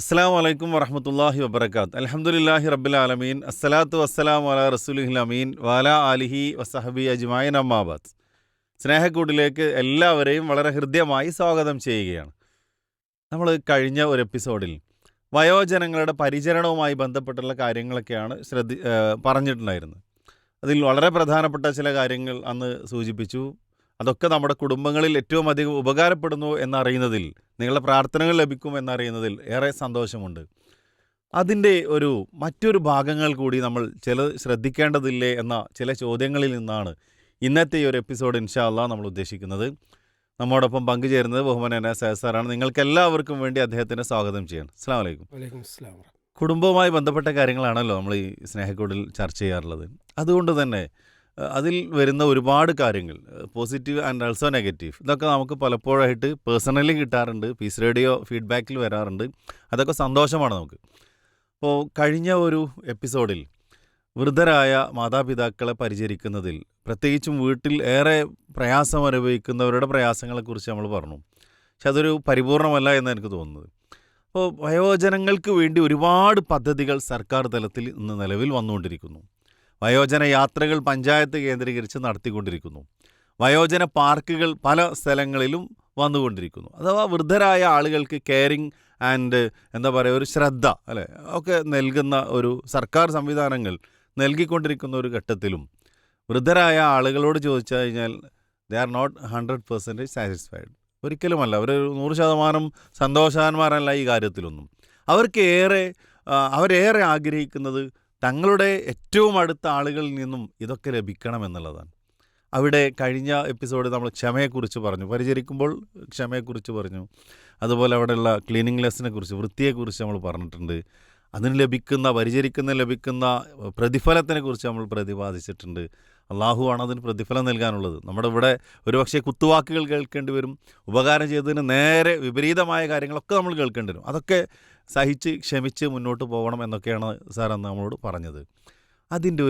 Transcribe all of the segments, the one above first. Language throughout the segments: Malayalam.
അസ്സലാമു അലൈക്കും വറഹ്മത്തുള്ളാഹി വബറകാത്ത്. അൽഹംദുലില്ലാഹി റബ്ബിൽ ആലമീൻ. അസ്സലാത്തു വസ്സലാമു അലാ റസൂലിഹിൽ അമീൻ വഅലാ ആലിഹി വസഹബി അജ്മഈൻ അമ്മാ ബഅദ്. സ്നേഹക്കൂടിലേക്ക് എല്ലാവരെയും വളരെ ഹൃദ്യമായി സ്വാഗതം ചെയ്യുകയാണ്. നമ്മൾ കഴിഞ്ഞ ഒരു എപ്പിസോഡിൽ വയോജനങ്ങളുടെ പരിചരണവുമായി ബന്ധപ്പെട്ടുള്ള കാര്യങ്ങളൊക്കെയാണ് പറഞ്ഞിട്ടുണ്ടായിരുന്നത്. അതിൽ വളരെ പ്രധാനപ്പെട്ട ചില കാര്യങ്ങൾ അന്ന് സൂചിപ്പിച്ചു. അതൊക്കെ നമ്മുടെ കുടുംബങ്ങളിൽ ഏറ്റവും അധികം ഉപകാരപ്പെടുന്നു എന്നറിയുന്നതിൽ, നിങ്ങളുടെ പ്രാർത്ഥനകൾ ലഭിക്കും എന്നറിയുന്നതിൽ ഏറെ സന്തോഷമുണ്ട്. അതിൻ്റെ മറ്റൊരു ഭാഗങ്ങൾ കൂടി നമ്മൾ ശ്രദ്ധിക്കേണ്ടതില്ലേ എന്ന ചില ചോദ്യങ്ങളിൽ നിന്നാണ് ഇന്നത്തെ ഈ ഒരു എപ്പിസോഡ് ഇൻഷാ അല്ലാഹ് നമ്മൾ ഉദ്ദേശിക്കുന്നത്. നമ്മോടൊപ്പം പങ്കുചേരുന്നത് ബഹുമാനനായ സയ്യിദ് സാറാണ്. നിങ്ങൾക്ക് എല്ലാവർക്കും വേണ്ടി അദ്ദേഹത്തിനെ സ്വാഗതം ചെയ്യണം. അസ്സലാമു അലൈക്കും. വലൈക്കും അസ്സലാം. കുടുംബവുമായി ബന്ധപ്പെട്ട കാര്യങ്ങളാണല്ലോ നമ്മൾ ഈ സ്നേഹക്കൂടിൽ ചർച്ച ചെയ്യാറുള്ളത്. അതുകൊണ്ട് തന്നെ അതിൽ വരുന്ന ഒരുപാട് കാര്യങ്ങൾ, പോസിറ്റീവ് ആൻഡ് ആൾസോ നെഗറ്റീവ്, ഇതൊക്കെ നമുക്ക് പലപ്പോഴായിട്ട് പേഴ്സണലി കിട്ടാറുണ്ട്. പീസ് റേഡിയോ ഫീഡ്ബാക്കിൽ വരാറുണ്ട്. അതൊക്കെ സന്തോഷമാണ് നമുക്ക്. അപ്പോൾ കഴിഞ്ഞ ഒരു എപ്പിസോഡിൽ വൃദ്ധരായ മാതാപിതാക്കളെ പരിചരിക്കുന്നതിൽ, പ്രത്യേകിച്ചും വീട്ടിൽ ഏറെ പ്രയാസം അനുഭവിക്കുന്നവരുടെ പ്രയാസങ്ങളെക്കുറിച്ച് നമ്മൾ പറഞ്ഞു. പക്ഷെ അതൊരു പരിപൂർണമല്ല എന്ന് എനിക്ക് തോന്നുന്നത്. അപ്പോൾ വയോജനങ്ങൾക്ക് വേണ്ടി ഒരുപാട് പദ്ധതികൾ സർക്കാർ തലത്തിൽ ഇന്ന് നിലവിൽ വന്നുകൊണ്ടിരിക്കുന്നു. വയോജന യാത്രകൾ പഞ്ചായത്ത് കേന്ദ്രീകരിച്ച് നടത്തിക്കൊണ്ടിരിക്കുന്നു. വയോജന പാർക്കുകൾ പല സ്ഥലങ്ങളിലും വന്നുകൊണ്ടിരിക്കുന്നു. അഥവാ വൃദ്ധരായ ആളുകൾക്ക് കെയറിങ് ആൻഡ് ഒരു ശ്രദ്ധ ഒക്കെ നൽകുന്ന ഒരു സർക്കാർ സംവിധാനങ്ങൾ നൽകിക്കൊണ്ടിരിക്കുന്ന ഒരു ഘട്ടത്തിലും വൃദ്ധരായ ആളുകളോട് ചോദിച്ചു കഴിഞ്ഞാൽ ദേ ആർ നോട്ട് 100% സാറ്റിസ്ഫൈഡ്. ഒരിക്കലുമല്ല. അവർ 100% സന്തോഷവാന്മാരല്ല ഈ കാര്യത്തിലൊന്നും. അവരേറെ ആഗ്രഹിക്കുന്നത് തങ്ങളുടെ ഏറ്റവും അടുത്ത ആളുകളിൽ നിന്നും ഇതൊക്കെ ലഭിക്കണമെന്നുള്ളതാണ്. അവിടെ കഴിഞ്ഞ എപ്പിസോഡ് നമ്മൾ ക്ഷമയെക്കുറിച്ച് പറഞ്ഞു, പരിചരിക്കുമ്പോൾ ക്ഷമയെക്കുറിച്ച് പറഞ്ഞു. അതുപോലെ അവിടെയുള്ള ക്ലീനിങ്നെസ്സിനെ കുറിച്ച്, വൃത്തിയെക്കുറിച്ച് നമ്മൾ പറഞ്ഞിട്ടുണ്ട്. അതിന് ലഭിക്കുന്ന പ്രതിഫലത്തിനെ കുറിച്ച് നമ്മൾ പ്രതിപാദിച്ചിട്ടുണ്ട്. അള്ളാഹുവാണ് അതിന് പ്രതിഫലം നൽകാനുള്ളത്. നമ്മുടെ ഇവിടെ ഒരുപക്ഷെ കുത്തുവാക്കുകൾ കേൾക്കേണ്ടി വരും. ഉപകാരം ചെയ്തതിന് നേരെ വിപരീതമായ കാര്യങ്ങളൊക്കെ നമ്മൾ കേൾക്കേണ്ടി വരും. അതൊക്കെ സഹിച്ച് ക്ഷമിച്ച് മുന്നോട്ട് പോകണം എന്നൊക്കെയാണ് സാർ അന്ന് നമ്മളോട് പറഞ്ഞത്. അതിൻ്റെ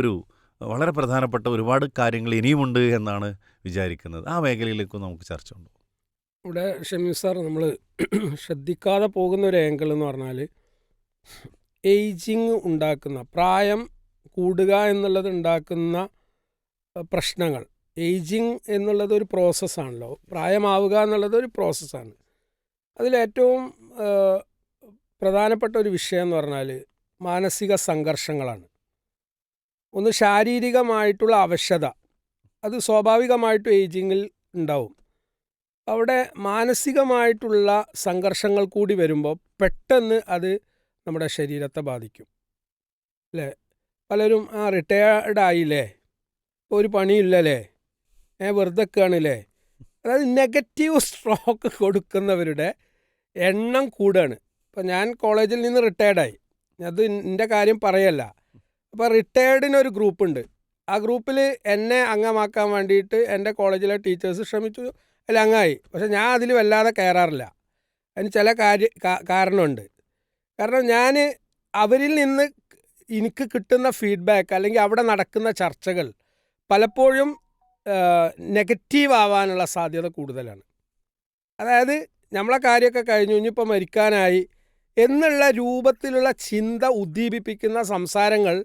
വളരെ പ്രധാനപ്പെട്ട ഒരുപാട് കാര്യങ്ങൾ ഇനിയുമുണ്ട് എന്നാണ് വിചാരിക്കുന്നത്. ആ മേഖലയിലേക്കും നമുക്ക് ചർച്ച ഉണ്ട്. ഇവിടെ ഷമീർ സാർ, നമ്മൾ ശ്രദ്ധിക്കാതെ പോകുന്ന ഒരു ആംഗിൾ എന്ന് പറഞ്ഞാൽ, ഏജിങ് ഉണ്ടാക്കുന്ന, പ്രായം കൂടുക എന്നുള്ളത് ഉണ്ടാക്കുന്ന പ്രശ്നങ്ങൾ. ഏജിങ് എന്നുള്ളത് ഒരു പ്രോസസ്സാണല്ലോ. പ്രായമാവുക എന്നുള്ളത് ഒരു പ്രോസസ്സാണ്. അതിലേറ്റവും പ്രധാനപ്പെട്ട ഒരു വിഷയം എന്ന് പറഞ്ഞാൽ മാനസിക സംഘർഷങ്ങളാണ്. ഒന്ന്, ശാരീരികമായിട്ടുള്ള അവശത. അത് സ്വാഭാവികമായിട്ടും ഏജിങ്ങിൽ ഉണ്ടാവും. അവിടെ മാനസികമായിട്ടുള്ള സംഘർഷങ്ങൾ കൂടി വരുമ്പോൾ പെട്ടെന്ന് അത് നമ്മുടെ ശരീരത്തെ ബാധിക്കും അല്ലേ. പലരും റിട്ടയേർഡ് ആയില്ലേ, ഒരു പണിയില്ലല്ലേ, വെറുതെ കാണില്ലേ. അതായത് നെഗറ്റീവ് സ്ട്രോക്ക് കൊടുക്കുന്നവരുടെ എണ്ണം കൂടുകയാണ്. ഇപ്പം ഞാൻ കോളേജിൽ നിന്ന് റിട്ടയേർഡായി, അത് എൻ്റെ കാര്യം പറയല്ല. അപ്പോൾ റിട്ടയേർഡിനൊരു ഗ്രൂപ്പുണ്ട്. ആ ഗ്രൂപ്പിൽ എന്നെ അംഗമാക്കാൻ വേണ്ടിയിട്ട് എൻ്റെ കോളേജിലെ ടീച്ചേഴ്സ് ശ്രമിച്ചു. അതിൽ അംഗമായി. പക്ഷെ ഞാൻ അതിൽ വല്ലാതെ കയറാറില്ല. അതിന് ചില കാരണമുണ്ട്. കാരണം ഞാൻ അവരിൽ നിന്ന് എനിക്ക് കിട്ടുന്ന ഫീഡ്ബാക്ക് അല്ലെങ്കിൽ അവിടെ നടക്കുന്ന ചർച്ചകൾ പലപ്പോഴും നെഗറ്റീവ് ആവാനുള്ള സാധ്യത കൂടുതലാണ്. അതായത് നമ്മളെ കാര്യമൊക്കെ കഴിഞ്ഞു, ഇനിയിപ്പോൾ മരിക്കാനായി എന്നുള്ള രൂപത്തിലുള്ള ചിന്ത ഉദ്ദീപിപ്പിക്കുന്ന സംസാരങ്ങൾ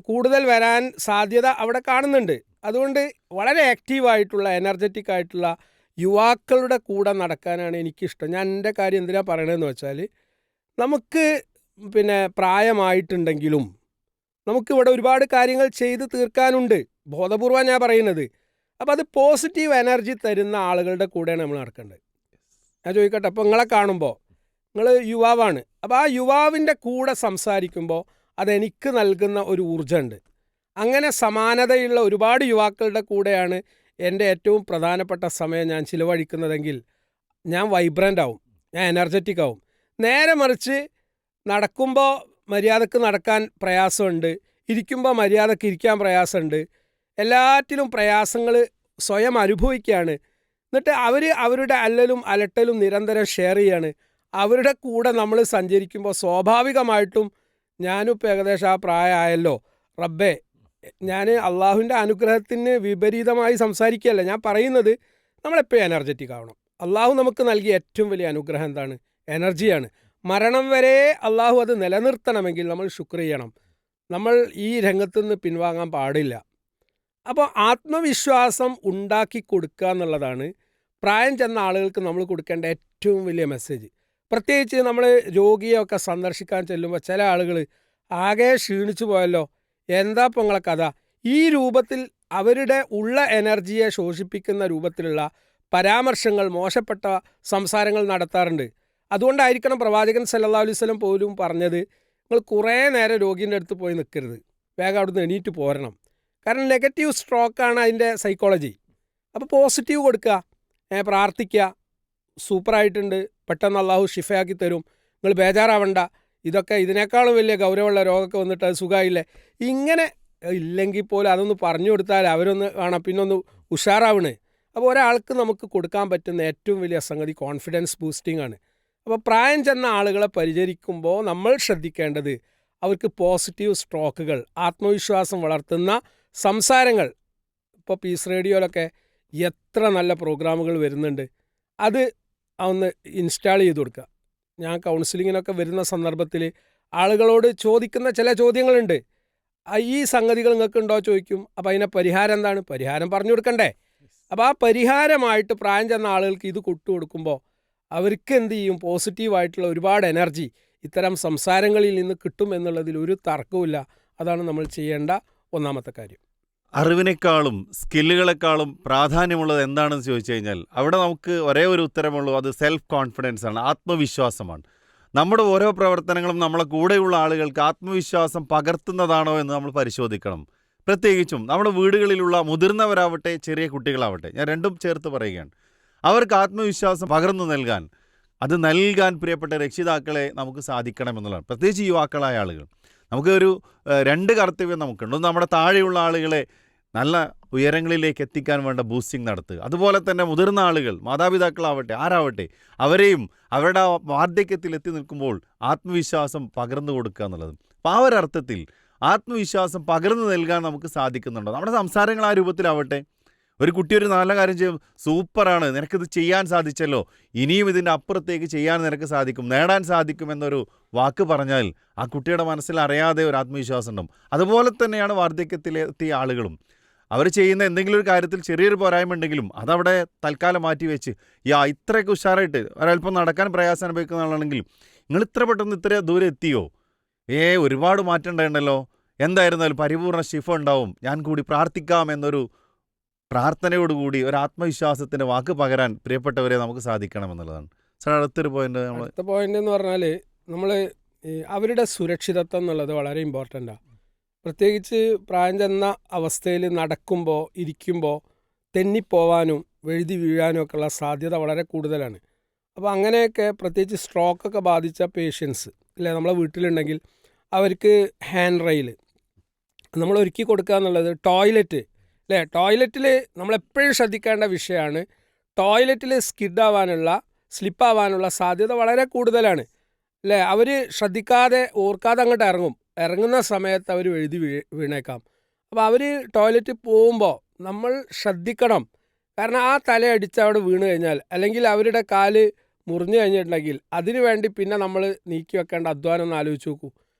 കൂടുതൽ വരാൻ സാധ്യത അവിടെ കാണുന്നുണ്ട്. അതുകൊണ്ട് വളരെ ആക്റ്റീവായിട്ടുള്ള, എനർജറ്റിക് ആയിട്ടുള്ള യുവാക്കളുടെ കൂടെ നടക്കാനാണ് എനിക്കിഷ്ടം. ഞാൻ എൻ്റെ കാര്യം എന്തിനാണ് പറയണതെന്ന് വെച്ചാൽ, നമുക്ക് പ്രായമായിട്ടുണ്ടെങ്കിലും നമുക്കിവിടെ ഒരുപാട് കാര്യങ്ങൾ ചെയ്ത് തീർക്കാനുണ്ട്. ബോധപൂർവം ഞാൻ പറയുന്നത്. അപ്പോൾ അത് പോസിറ്റീവ് എനർജി തരുന്ന ആളുകളുടെ കൂടെയാണ് നമ്മൾ നടക്കേണ്ടത്. ഞാൻ ചോദിക്കട്ടെ, അപ്പോൾ നിങ്ങളെ കാണുമ്പോൾ, നിങ്ങൾ യുവാവാണ്, അപ്പോൾ ആ യുവാവിൻ്റെ കൂടെ സംസാരിക്കുമ്പോൾ അതെനിക്ക് നൽകുന്ന ഒരു ഊർജ്ജമുണ്ട്. അങ്ങനെ സമാനതയുള്ള ഒരുപാട് യുവാക്കളുടെ കൂടെയാണ് എൻ്റെ ഏറ്റവും പ്രധാനപ്പെട്ട സമയം ഞാൻ ചിലവഴിക്കുന്നതെങ്കിൽ ഞാൻ വൈബ്രൻ്റ് ആവും, ഞാൻ എനർജറ്റിക് ആവും. നേരെ മറിച്ച് നടക്കുമ്പോൾ മര്യാദക്ക് നടക്കാൻ പ്രയാസമുണ്ട്, ഇരിക്കുമ്പോൾ മര്യാദക്ക് ഇരിക്കാൻ പ്രയാസമുണ്ട്, എല്ലാറ്റിലും പ്രയാസങ്ങൾ സ്വയം അനുഭവിക്കുകയാണ്. എന്നിട്ട് അവരുടെ അല്ലലും അലട്ടലും നിരന്തരം ഷെയർ ചെയ്യാണ്. അവരുടെ കൂടെ നമ്മൾ സഞ്ചരിക്കുമ്പോൾ സ്വാഭാവികമായിട്ടും ഞാനും ഇപ്പോൾ ഏകദേശം ആ പ്രായമായല്ലോ, റബ്ബേ, ഞാൻ അള്ളാഹുവിൻ്റെ അനുഗ്രഹത്തിന് വിപരീതമായി സംസാരിക്കുകയല്ല ഞാൻ പറയുന്നത്. നമ്മളെപ്പോഴും എനർജറ്റിക് ആവണം. അള്ളാഹു നമുക്ക് നൽകിയ ഏറ്റവും വലിയ അനുഗ്രഹം എന്താണ്? എനർജിയാണ്. മരണം വരെ അള്ളാഹു അത് നിലനിർത്തണമെങ്കിൽ നമ്മൾ ശുക്ർ ചെയ്യണം. നമ്മൾ ഈ രംഗത്തു നിന്ന് പിൻവാങ്ങാൻ പാടില്ല. അപ്പോൾ ആത്മവിശ്വാസം ഉണ്ടാക്കി കൊടുക്കുക എന്നുള്ളതാണ് പ്രായം ചെന്ന ആളുകൾക്ക് നമ്മൾ കൊടുക്കേണ്ട ഏറ്റവും വലിയ മെസ്സേജ്. പ്രത്യേകിച്ച് നമ്മൾ രോഗിയൊക്കെ സന്ദർശിക്കാൻ ചെല്ലുമ്പോൾ ചില ആളുകൾ ആകെ ക്ഷീണിച്ചു പോയല്ലോ, എന്താ ഇപ്പോൾ നിങ്ങളെ കഥ, ഈ രൂപത്തിൽ അവരുടെ ഉള്ള എനർജിയെ ശോഷിപ്പിക്കുന്ന രൂപത്തിലുള്ള പരാമർശങ്ങൾ, മോശപ്പെട്ട സംസാരങ്ങൾ നടത്താറുണ്ട്. അതുകൊണ്ടായിരിക്കണം പ്രവാചകൻ സല്ലല്ലാഹു അലൈഹി വസല്ലം പോലും പറഞ്ഞത്, നിങ്ങൾ കുറേ നേരം രോഗീൻ്റെ അടുത്ത് പോയി നിൽക്കരുത്, വേഗം അവിടുന്ന് എണീറ്റ് പോരണം. കാരണം നെഗറ്റീവ് സ്ട്രോക്കാണ് അതിൻ്റെ സൈക്കോളജി. അപ്പോൾ പോസിറ്റീവ് കൊടുക്കുക, പ്രാർത്ഥിക്കുക, സൂപ്പറായിട്ടുണ്ട്, പെട്ടെന്ന് അള്ളാഹു ഷിഫയാക്കി തരും, നിങ്ങൾ ബേജാറാവണ്ട, ഇതൊക്കെ ഇതിനേക്കാളും വലിയ ഗൗരവമുള്ള രോഗമൊക്കെ വന്നിട്ട് അത് സുഖമായില്ലേ, ഇങ്ങനെ ഇല്ലെങ്കിൽ പോലും അതൊന്ന് പറഞ്ഞു കൊടുത്താൽ അവരൊന്ന് കാണാം പിന്നൊന്ന് ഉഷാറാവണേ. അപ്പോൾ ഒരാൾക്ക് നമുക്ക് കൊടുക്കാൻ പറ്റുന്ന ഏറ്റവും വലിയ സംഗതി കോൺഫിഡൻസ് ബൂസ്റ്റിംഗ് ആണ്. അപ്പോൾ പ്രായം ചെന്ന ആളുകളെ പരിചരിക്കുമ്പോൾ നമ്മൾ ശ്രദ്ധിക്കേണ്ടത് അവർക്ക് പോസിറ്റീവ് സ്ട്രോക്കുകൾ, ആത്മവിശ്വാസം വളർത്തുന്ന സംസാരങ്ങൾ. ഇപ്പോൾ പീസ് റേഡിയോയിലൊക്കെ എത്ര നല്ല പ്രോഗ്രാമുകൾ വരുന്നുണ്ട്, അത് ഒന്ന് ഇൻസ്റ്റാൾ ചെയ്ത് കൊടുക്കുക. ഞാൻ കൗൺസിലിങ്ങിനൊക്കെ വരുന്ന സന്ദർഭത്തിൽ ആളുകളോട് ചോദിക്കുന്ന ചില ചോദ്യങ്ങളുണ്ട്. ഈ സംഗതികൾ നിങ്ങൾക്കുണ്ടോ ചോദിക്കും. അപ്പോൾ അതിനെ പരിഹാരം എന്താണ്, പരിഹാരം പറഞ്ഞു കൊടുക്കണ്ടേ. അപ്പോൾ ആ പരിഹാരമായിട്ട് പ്രായം ചെന്ന ആളുകൾക്ക് ഇത് കൊടുക്കുമ്പോൾ അവർക്ക് എന്ത് ചെയ്യും, പോസിറ്റീവായിട്ടുള്ള ഒരുപാട് എനർജി ഇത്തരം സംസാരങ്ങളിൽ നിന്ന് കിട്ടും എന്നുള്ളതിൽ ഒരു തർക്കവുമില്ല. അതാണ് നമ്മൾ ചെയ്യേണ്ട ഒന്നാമത്തെ കാര്യം. അറിവിനേക്കാളും സ്കില്ലുകളെക്കാളും പ്രാധാന്യമുള്ളത് എന്താണെന്ന് ചോദിച്ചു കഴിഞ്ഞാൽ അവിടെ നമുക്ക് ഒരേ ഒരു ഉത്തരമുള്ളൂ, അത് സെൽഫ് കോൺഫിഡൻസ് ആണ്, ആത്മവിശ്വാസമാണ്. നമ്മുടെ ഓരോ പ്രവർത്തനങ്ങളും നമ്മളെ കൂടെയുള്ള ആളുകൾക്ക് ആത്മവിശ്വാസം പകർത്തുന്നതാണോ എന്ന് നമ്മൾ പരിശോധിക്കണം. പ്രത്യേകിച്ചും നമ്മുടെ വീടുകളിലുള്ള മുതിർന്നവരാവട്ടെ ചെറിയ കുട്ടികളാവട്ടെ, ഞാൻ രണ്ടും ചേർത്ത് പറയുകയാണ്. അവർക്ക് ആത്മവിശ്വാസം പകർന്നു നൽകാൻ, അത് നൽകാൻ പ്രിയപ്പെട്ട രക്ഷിതാക്കളെ നമുക്ക് സാധിക്കണമെന്നുള്ളതാണ്. പ്രത്യേകിച്ച് യുവാക്കളായ ആളുകൾ, നമുക്ക് ഒരു രണ്ട് കർത്തവ്യം നമുക്കുണ്ട്. ഒന്ന്, നമ്മുടെ താഴെയുള്ള ആളുകളെ നല്ല ഉയരങ്ങളിലേക്ക് എത്തിക്കാൻ വേണ്ട ബൂസ്റ്റിംഗ് നടത്തുക. അതുപോലെ തന്നെ മുതിർന്ന ആളുകൾ, മാതാപിതാക്കളാവട്ടെ ആരാവട്ടെ, അവരെയും അവരുടെ വാർദ്ധക്യത്തിൽ എത്തി നിൽക്കുമ്പോൾ ആത്മവിശ്വാസം പകർന്നു കൊടുക്കുക എന്നുള്ളത്. അപ്പോൾ ആ ഒരർത്ഥത്തിൽ ആത്മവിശ്വാസം പകർന്നു നൽകാൻ നമുക്ക് സാധിക്കുന്നുണ്ടോ? നമ്മുടെ സംസാരങ്ങൾ ആ രൂപത്തിലാവട്ടെ. ഒരു കുട്ടി ഒരു നല്ല കാര്യം ചെയ്യും, സൂപ്പറാണ്, നിനക്കിത് ചെയ്യാൻ സാധിച്ചല്ലോ, ഇനിയും ഇതിൻ്റെ അപ്പുറത്തേക്ക് ചെയ്യാൻ നിനക്ക് സാധിക്കും, നേടാൻ സാധിക്കും എന്നൊരു വാക്ക് പറഞ്ഞാൽ ആ കുട്ടിയുടെ മനസ്സിൽ അറിയാതെ ഒരു ആത്മവിശ്വാസം ഉണ്ടാവും. അതുപോലെ തന്നെയാണ് വാർദ്ധക്യത്തിലെത്തിയ ആളുകളും. അവർ ചെയ്യുന്ന എന്തെങ്കിലും ഒരു കാര്യത്തിൽ ചെറിയൊരു പോരായ്മ ഉണ്ടെങ്കിലും അതവിടെ തൽക്കാലം മാറ്റി വെച്ച്, ഇത്രയൊക്കെ ഉഷാറായിട്ട് ഒരൽപ്പം നടക്കാൻ പ്രയാസം അനുഭവിക്കുന്ന ആളാണെങ്കിൽ നിങ്ങൾ ഇത്ര പെട്ടെന്ന് ഇത്ര ദൂരം എത്തിയോ, ഒരുപാട് മാറ്റം ഉണ്ടായിരുന്നല്ലോ, എന്തായിരുന്നാലും പരിപൂർണ്ണ ശിഫ ഉണ്ടാവും, ഞാൻ കൂടി പ്രാർത്ഥിക്കാം എന്നൊരു പ്രാർത്ഥനയോടുകൂടി ഒരു ആത്മവിശ്വാസത്തിൻ്റെ വാക്ക് പകരാൻ പ്രിയപ്പെട്ടവരെ നമുക്ക് സാധിക്കണമെന്നുള്ളതാണ്. സാർ, അടുത്ത പോയിന്റ് എന്ന് പറഞ്ഞാൽ നമ്മൾ അവരുടെ സുരക്ഷിതത്വം എന്നുള്ളത് വളരെ ഇമ്പോർട്ടൻ്റാണ്. പ്രത്യേകിച്ച് പ്രായം ചെന്ന അവസ്ഥയിൽ നടക്കുമ്പോൾ ഇരിക്കുമ്പോൾ തെന്നിപ്പോവാനും വെഴുതി വീഴാനും ഒക്കെയുള്ള സാധ്യത വളരെ കൂടുതലാണ്. അപ്പോൾ അങ്ങനെയൊക്കെ പ്രത്യേകിച്ച് സ്ട്രോക്കൊക്കെ ബാധിച്ച പേഷ്യൻസ് അല്ലേ നമ്മളെ വീട്ടിലുണ്ടെങ്കിൽ അവർക്ക് ഹാൻഡ് റെയിൽ നമ്മൾ ഒരുക്കി കൊടുക്കുക എന്നുള്ളത്. ടോയ്ലറ്റ് അല്ലേ, ടോയ്ലറ്റിൽ നമ്മളെപ്പോഴും ശ്രദ്ധിക്കേണ്ട വിഷയമാണ്. ടോയ്ലറ്റിൽ സ്ലിപ്പാവാനുള്ള സാധ്യത വളരെ കൂടുതലാണ് അല്ലേ. അവർ ശ്രദ്ധിക്കാതെ ഓർക്കാതെ അങ്ങോട്ട് ഇറങ്ങുന്ന സമയത്ത് അവർ എഴുതി വീണേക്കാം. അപ്പോൾ അവർ ടോയ്ലറ്റിൽ പോകുമ്പോൾ നമ്മൾ ശ്രദ്ധിക്കണം. കാരണം ആ തലയടിച്ച് അവിടെ വീണ് കഴിഞ്ഞാൽ, അല്ലെങ്കിൽ അവരുടെ കാല് മുറിഞ്ഞു കഴിഞ്ഞിട്ടുണ്ടെങ്കിൽ അതിനു വേണ്ടി പിന്നെ നമ്മൾ നീക്കി വെക്കേണ്ട അധ്വാനം ഒന്ന് ആലോചിച്ച് നോക്കൂ.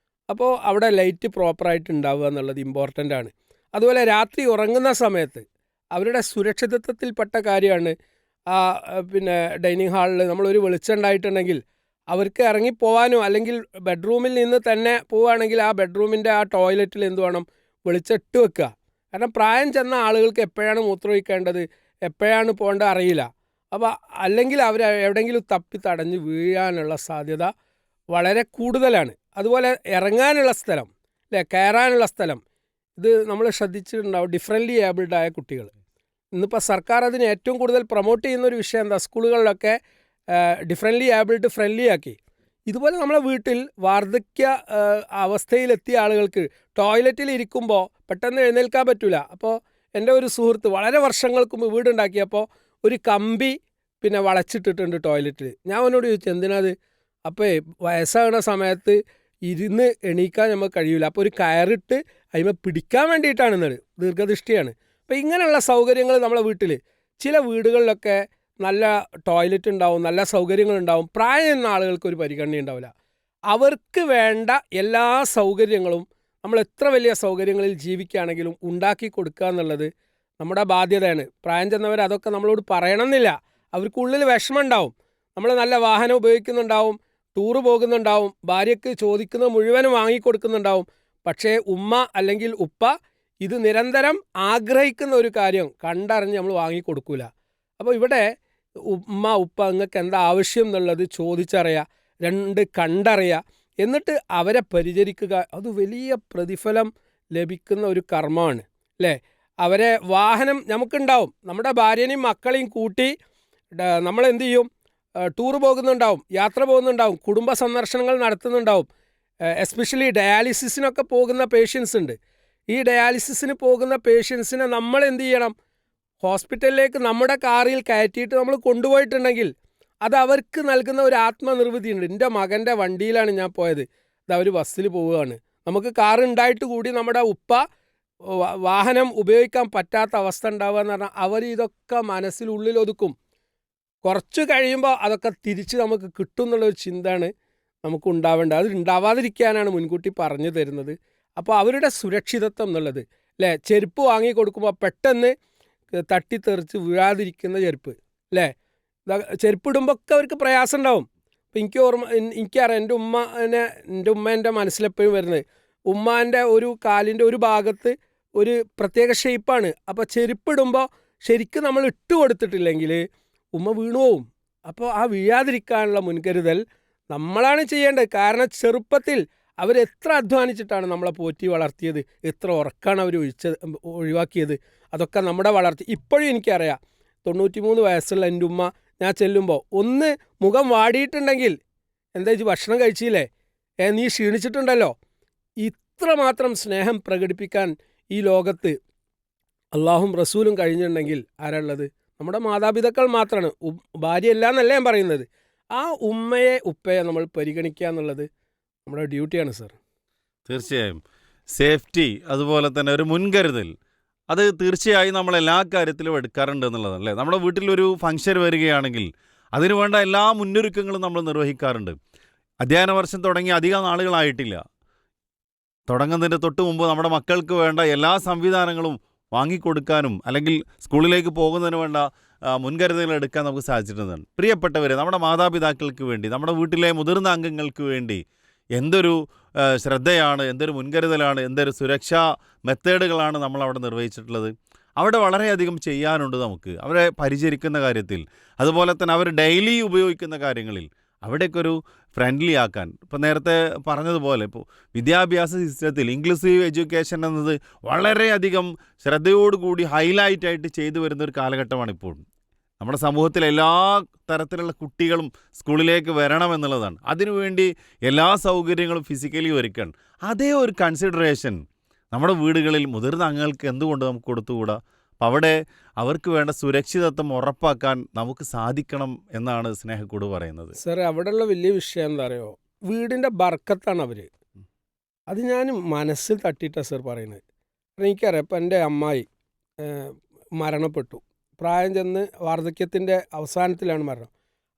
അപ്പോൾ അവിടെ ലൈറ്റ് പ്രോപ്പറായിട്ട് ഉണ്ടാവുക എന്നുള്ളത് ഇമ്പോർട്ടൻ്റ് ആണ്. അതുപോലെ രാത്രി ഉറങ്ങുന്ന സമയത്ത് അവരുടെ സുരക്ഷിതത്വത്തിൽപ്പെട്ട കാര്യമാണ്. ഡൈനിങ് ഹാളിൽ നമ്മളൊരു വെളിച്ചം ഉണ്ടായിട്ടുണ്ടെങ്കിൽ അവർക്ക് ഇറങ്ങിപ്പോവാനോ, അല്ലെങ്കിൽ ബെഡ്റൂമിൽ നിന്ന് തന്നെ പോവുകയാണെങ്കിൽ ആ ബെഡ്റൂമിൻ്റെ ആ ടോയ്ലറ്റിൽ എന്ത് വേണം, വെളിച്ചിട്ട് വെക്കുക. കാരണം പ്രായം ചെന്ന ആളുകൾക്ക് എപ്പോഴാണ് മൂത്രമൊഴിക്കേണ്ടത്, എപ്പോഴാണ് പോകേണ്ടത് അറിയില്ല. അപ്പോൾ അല്ലെങ്കിൽ അവർ എവിടെയെങ്കിലും തപ്പി തടഞ്ഞ് വീഴാനുള്ള സാധ്യത വളരെ കൂടുതലാണ്. അതുപോലെ ഇറങ്ങാനുള്ള സ്ഥലം അല്ലേ, കയറാനുള്ള സ്ഥലം, ഇത് നമ്മൾ ശ്രദ്ധിച്ചിട്ടുണ്ടാവും. ഡിഫറൻ്റ്ലി ഏബിൾഡ് ആയ കുട്ടികൾ, ഇന്നിപ്പോൾ സർക്കാർ അതിന് ഏറ്റവും കൂടുതൽ പ്രൊമോട്ട് ചെയ്യുന്നൊരു വിഷയം എന്താ, സ്കൂളുകളിലൊക്കെ ഡിഫറൻ്റ്ലി ഏബിൾഡ് ഫ്രണ്ട്ലി ആക്കി. ഇതുപോലെ നമ്മളെ വീട്ടിൽ വാർദ്ധക്യ അവസ്ഥയിലെത്തിയ ആളുകൾക്ക് ടോയ്ലറ്റിൽ ഇരിക്കുമ്പോൾ പെട്ടെന്ന് എഴുന്നേൽക്കാൻ പറ്റില്ല. അപ്പോൾ എൻ്റെ ഒരു സുഹൃത്ത് വളരെ വർഷങ്ങൾക്ക് മുമ്പ് വീടുണ്ടാക്കിയപ്പോൾ ഒരു കമ്പി വളച്ചിട്ടിട്ടുണ്ട് ടോയ്ലറ്റിൽ. ഞാൻ അവനോട് ചോദിച്ചു എന്തിനാത്. അപ്പോൾ വയസ്സാകുന്ന സമയത്ത് ഇരുന്ന് എണീക്കാൻ നമുക്ക് കഴിയില്ല, അപ്പോൾ ഒരു കയറിട്ട് അതിമ പിടിക്കാൻ വേണ്ടിയിട്ടാണെന്നത്, ദീർഘദൃഷ്ടിയാണ്. അപ്പോൾ ഇങ്ങനെയുള്ള സൗകര്യങ്ങൾ നമ്മളെ വീട്ടിൽ, ചില വീടുകളിലൊക്കെ നല്ല ടോയ്ലറ്റ് ഉണ്ടാവും, നല്ല സൗകര്യങ്ങളുണ്ടാവും. പ്രായം ചെന്ന ആളുകൾക്ക് ഒരു പരിഗണന ഉണ്ടാവില്ല. അവർക്ക് വേണ്ട എല്ലാ സൗകര്യങ്ങളും നമ്മൾ എത്ര വലിയ സൗകര്യങ്ങളിൽ ജീവിക്കുകയാണെങ്കിലും ഉണ്ടാക്കി കൊടുക്കുക എന്നുള്ളത് നമ്മുടെ ബാധ്യതയാണ്. പ്രായം ചെന്നവർ അതൊക്കെ നമ്മളോട് പറയണമെന്നില്ല. അവർക്കുള്ളിൽ വിഷമം ഉണ്ടാവും. നമ്മൾ നല്ല വാഹനം ഉപയോഗിക്കുന്നുണ്ടാവും, ടൂറ് പോകുന്നുണ്ടാവും, ഭാര്യയ്ക്ക് ചോദിക്കുന്നത് മുഴുവനും വാങ്ങിക്കൊടുക്കുന്നുണ്ടാവും. പക്ഷേ ഉമ്മ അല്ലെങ്കിൽ ഉപ്പ ഇത് നിരന്തരം ആഗ്രഹിക്കുന്ന ഒരു കാര്യം കണ്ടറിഞ്ഞ് നമ്മൾ വാങ്ങിക്കൊടുക്കില്ല. അപ്പോൾ ഇവിടെ ഉമ്മ ഉപ്പ നിങ്ങൾക്ക് എന്താ ആവശ്യം എന്നുള്ളത് ചോദിച്ചറിയുക, രണ്ട് കണ്ടറിയുക, എന്നിട്ട് അവരെ പരിചരിക്കുക. അത് വലിയ പ്രതിഫലം ലഭിക്കുന്ന ഒരു കർമ്മമാണ് അല്ലേ. അവരെ വാഹനം നമുക്കുണ്ടാവും, നമ്മുടെ ഭാര്യനെയും മക്കളെയും കൂട്ടി നമ്മളെന്ത് ചെയ്യും, ടൂറ് പോകുന്നുണ്ടാവും, യാത്ര പോകുന്നുണ്ടാവും, കുടുംബ സന്ദർശനങ്ങൾ നടത്തുന്നുണ്ടാവും. എസ്പെഷ്യലി ഡയാലിസിസിനൊക്കെ പോകുന്ന പേഷ്യൻസ് ഉണ്ട്. ഈ ഡയാലിസിസിന് പോകുന്ന പേഷ്യൻസിനെ നമ്മൾ എന്ത് ചെയ്യണം, ഹോസ്പിറ്റലിലേക്ക് നമ്മുടെ കാറിൽ കയറ്റിയിട്ട് നമ്മൾ കൊണ്ടുപോയിട്ടുണ്ടെങ്കിൽ അത് അവർക്ക് നൽകുന്ന ഒരു ആത്മനിർവൃതിയുണ്ട്. എൻ്റെ മകൻ്റെ വണ്ടിയിലാണ് ഞാൻ പോയത്, ഇത് അവർ ബസ്സിൽ പോവുകയാണ്. നമുക്ക് കാർ ഉണ്ടായിട്ട് കൂടി നമ്മുടെ ഉപ്പ വാഹനം ഉപയോഗിക്കാൻ പറ്റാത്ത അവസ്ഥ ഉണ്ടാവുക എന്ന് പറഞ്ഞാൽ അവർ ഇതൊക്കെ മനസ്സിനുള്ളിൽ ഒതുക്കും. കുറച്ച് കഴിയുമ്പോൾ അതൊക്കെ തിരിച്ച് നമുക്ക് കിട്ടും എന്നുള്ളൊരു ചിന്തയാണ് നമുക്ക് ഉണ്ടാവേണ്ടത്. അത് ഉണ്ടാവാതിരിക്കാനാണ് മുൻകൂട്ടി പറഞ്ഞു തരുന്നത്. അപ്പോൾ അവരുടെ സുരക്ഷിതത്വം എന്നുള്ളത് അല്ലേ, ചെരുപ്പ് വാങ്ങി കൊടുക്കുമ്പോൾ പെട്ടെന്ന് തട്ടിത്തെറിച്ച് വീഴാതിരിക്കുന്ന ചെരുപ്പ് അല്ലേ, ചെരുപ്പിടുമ്പോൾ ഒക്കെ അവർക്ക് പ്രയാസം ഉണ്ടാവും. അപ്പോൾ എനിക്കറിയാം, എൻ്റെ ഉമ്മ എൻ്റെ മനസ്സിലെപ്പോഴും വരുന്നത്, ഉമ്മാൻ്റെ ഒരു കാലിൻ്റെ ഒരു ഭാഗത്ത് ഒരു പ്രത്യേക ഷേപ്പാണ്. അപ്പോൾ ചെരുപ്പിടുമ്പോൾ ശരിക്കും നമ്മൾ ഇട്ട് കൊടുത്തിട്ടില്ലെങ്കിൽ ഉമ്മ വീണു പോവും. അപ്പോൾ ആ വീഴാതിരിക്കാനുള്ള മുൻകരുതൽ നമ്മളാണ് ചെയ്യേണ്ടത്. കാരണം ചെറുപ്പത്തിൽ അവരെത്ര അധ്വാനിച്ചിട്ടാണ് നമ്മളെ പോറ്റി വളർത്തിയത്, എത്ര ഉറക്കാണ് അവർ ഒഴിവാക്കിയത്. അതൊക്കെ നമ്മുടെ വളർച്ച. ഇപ്പോഴും എനിക്കറിയാം, 93 വയസ്സുള്ള എൻ്റെ ഉമ്മ ഞാൻ ചെല്ലുമ്പോൾ ഒന്ന് മുഖം വാടിയിട്ടുണ്ടെങ്കിൽ, എന്താ വെച്ച് ഭക്ഷണം കഴിച്ചില്ലേ, നീ ക്ഷീണിച്ചിട്ടുണ്ടല്ലോ, ഇത്രമാത്രം സ്നേഹം പ്രകടിപ്പിക്കാൻ ഈ ലോകത്ത് അള്ളാഹും റസൂലും കഴിഞ്ഞിട്ടുണ്ടെങ്കിൽ ആരാളുള്ളത്? നമ്മുടെ മാതാപിതാക്കൾ മാത്രമാണ്. ഭാര്യയല്ല എന്നല്ല ഞാൻ പറയുന്നത്. ആ ഉമ്മയെ ഉപ്പയെ നമ്മൾ പരിഗണിക്കുക എന്നുള്ളത് നമ്മുടെ ഡ്യൂട്ടിയാണ് സർ. തീർച്ചയായും സേഫ്റ്റി, അതുപോലെ തന്നെ ഒരു മുൻകരുതൽ, അത് തീർച്ചയായും നമ്മൾ എല്ലാ കാര്യത്തിലും എടുക്കാറുണ്ട് എന്നുള്ളതാണ് അല്ലേ. നമ്മുടെ വീട്ടിലൊരു ഫംഗ്ഷൻ വരികയാണെങ്കിൽ അതിനു വേണ്ട എല്ലാ മുന്നൊരുക്കങ്ങളും നമ്മൾ നിർവഹിക്കാറുണ്ട്. അധ്യയന വർഷം തുടങ്ങി അധികം നാളുകളായിട്ടില്ല. തുടങ്ങുന്നതിൻ്റെ തൊട്ട് മുമ്പ് നമ്മുടെ മക്കൾക്ക് വേണ്ട എല്ലാ സംവിധാനങ്ങളും വാങ്ങിക്കൊടുക്കാനും അല്ലെങ്കിൽ സ്കൂളിലേക്ക് പോകുന്നതിന് വേണ്ട മുൻകരുതലുകൾ എടുക്കാൻ നമുക്ക് സാധിച്ചിട്ടുള്ളതാണ്. പ്രിയപ്പെട്ടവരെ, നമ്മുടെ മാതാപിതാക്കൾക്ക് വേണ്ടി, നമ്മുടെ വീട്ടിലെ മുതിർന്ന അംഗങ്ങൾക്ക് വേണ്ടി എന്തൊരു ശ്രദ്ധയാണ്, എന്തൊരു മുൻകരുതലാണ്, എന്തൊരു സുരക്ഷാ മെത്തേഡുകളാണ് നമ്മളവിടെ നിർവഹിച്ചിട്ടുള്ളത്. അവിടെ വളരെയധികം ചെയ്യാനുണ്ട് നമുക്ക് അവരെ പരിചരിക്കുന്ന കാര്യത്തിൽ. അതുപോലെ തന്നെ അവർ ഡെയിലി ഉപയോഗിക്കുന്ന കാര്യങ്ങളിൽ അവിടേക്കൊരു ഫ്രണ്ട്ലി ആക്കാൻ. ഇപ്പോൾ നേരത്തെ പറഞ്ഞതുപോലെ ഇപ്പോൾ വിദ്യാഭ്യാസ സിസ്റ്റത്തിൽ ഇൻക്ലൂസീവ് എഡ്യൂക്കേഷൻ എന്നത് വളരെയധികം ശ്രദ്ധയോടുകൂടി ഹൈലൈറ്റായിട്ട് ചെയ്തു വരുന്നൊരു കാലഘട്ടമാണ് ഇപ്പോൾ. നമ്മുടെ സമൂഹത്തിൽ എല്ലാ തരത്തിലുള്ള കുട്ടികളും സ്കൂളിലേക്ക് വരണമെന്നുള്ളതാണ്. അതിനുവേണ്ടി എല്ലാ സൗകര്യങ്ങളും ഫിസിക്കലി ഒരുക്കണം. അതേ ഒരു കൺസിഡറേഷൻ നമ്മുടെ വീടുകളിൽ മുതിർന്ന അംഗങ്ങൾക്ക് എന്തുകൊണ്ട് നമുക്ക് കൊടുത്തുകൂടാ? അപ്പം അവിടെ അവർക്ക് വേണ്ട സുരക്ഷിതത്വം ഉറപ്പാക്കാൻ നമുക്ക് സാധിക്കണം എന്നാണ് സ്നേഹക്കൂട് പറയുന്നത്. സാർ, അവിടെയുള്ള വലിയ വിഷയം എന്താ അറിയോ, വീടിൻ്റെ ബർക്കത്താണ് അവർ. അത് ഞാൻ മനസ്സിൽ തട്ടിയിട്ടാണ് സാർ പറയുന്നത്. എനിക്കറിയാം, ഇപ്പം എൻ്റെ അമ്മായി മരണപ്പെട്ടു. പ്രായം ചെന്ന് വാർദ്ധക്യത്തിൻ്റെ അവസാനത്തിലാണ് മരണം.